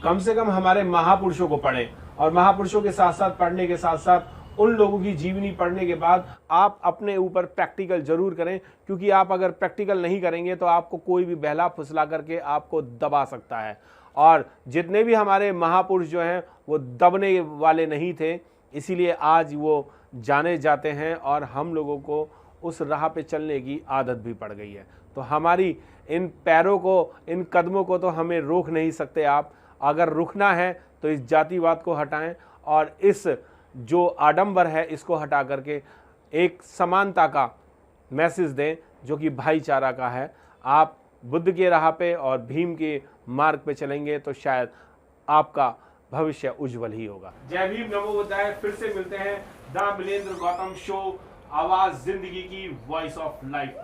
कम से कम हमारे महापुरुषों को पढ़ें, और महापुरुषों के साथ साथ पढ़ने के साथ साथ उन लोगों की जीवनी पढ़ने के बाद आप अपने ऊपर प्रैक्टिकल जरूर करें, क्योंकि आप अगर प्रैक्टिकल नहीं करेंगे तो आपको कोई भी बहला फुसला करके आपको दबा सकता है। और जितने भी हमारे महापुरुष जो हैं वो दबने वाले नहीं थे, इसीलिए आज वो जाने जाते हैं और हम लोगों को उस राह पे चलने की आदत भी पड़ गई है। तो हमारी इन पैरों को, इन कदमों को तो हमें रोक नहीं सकते आप। अगर रुकना है तो इस जातिवाद को हटाएं और इस जो आडंबर है इसको हटा करके एक समानता का मैसेज दें जो कि भाईचारा का है। आप बुद्ध के राह पे और भीम के मार्ग पे चलेंगे तो शायद आपका भविष्य उज्जवल ही होगा। जय भीम, नमो बुद्धाय। फिर से मिलते हैं द मिलेंद्र गौतम शो आवाज जिंदगी की वॉइस ऑफ लाइफ।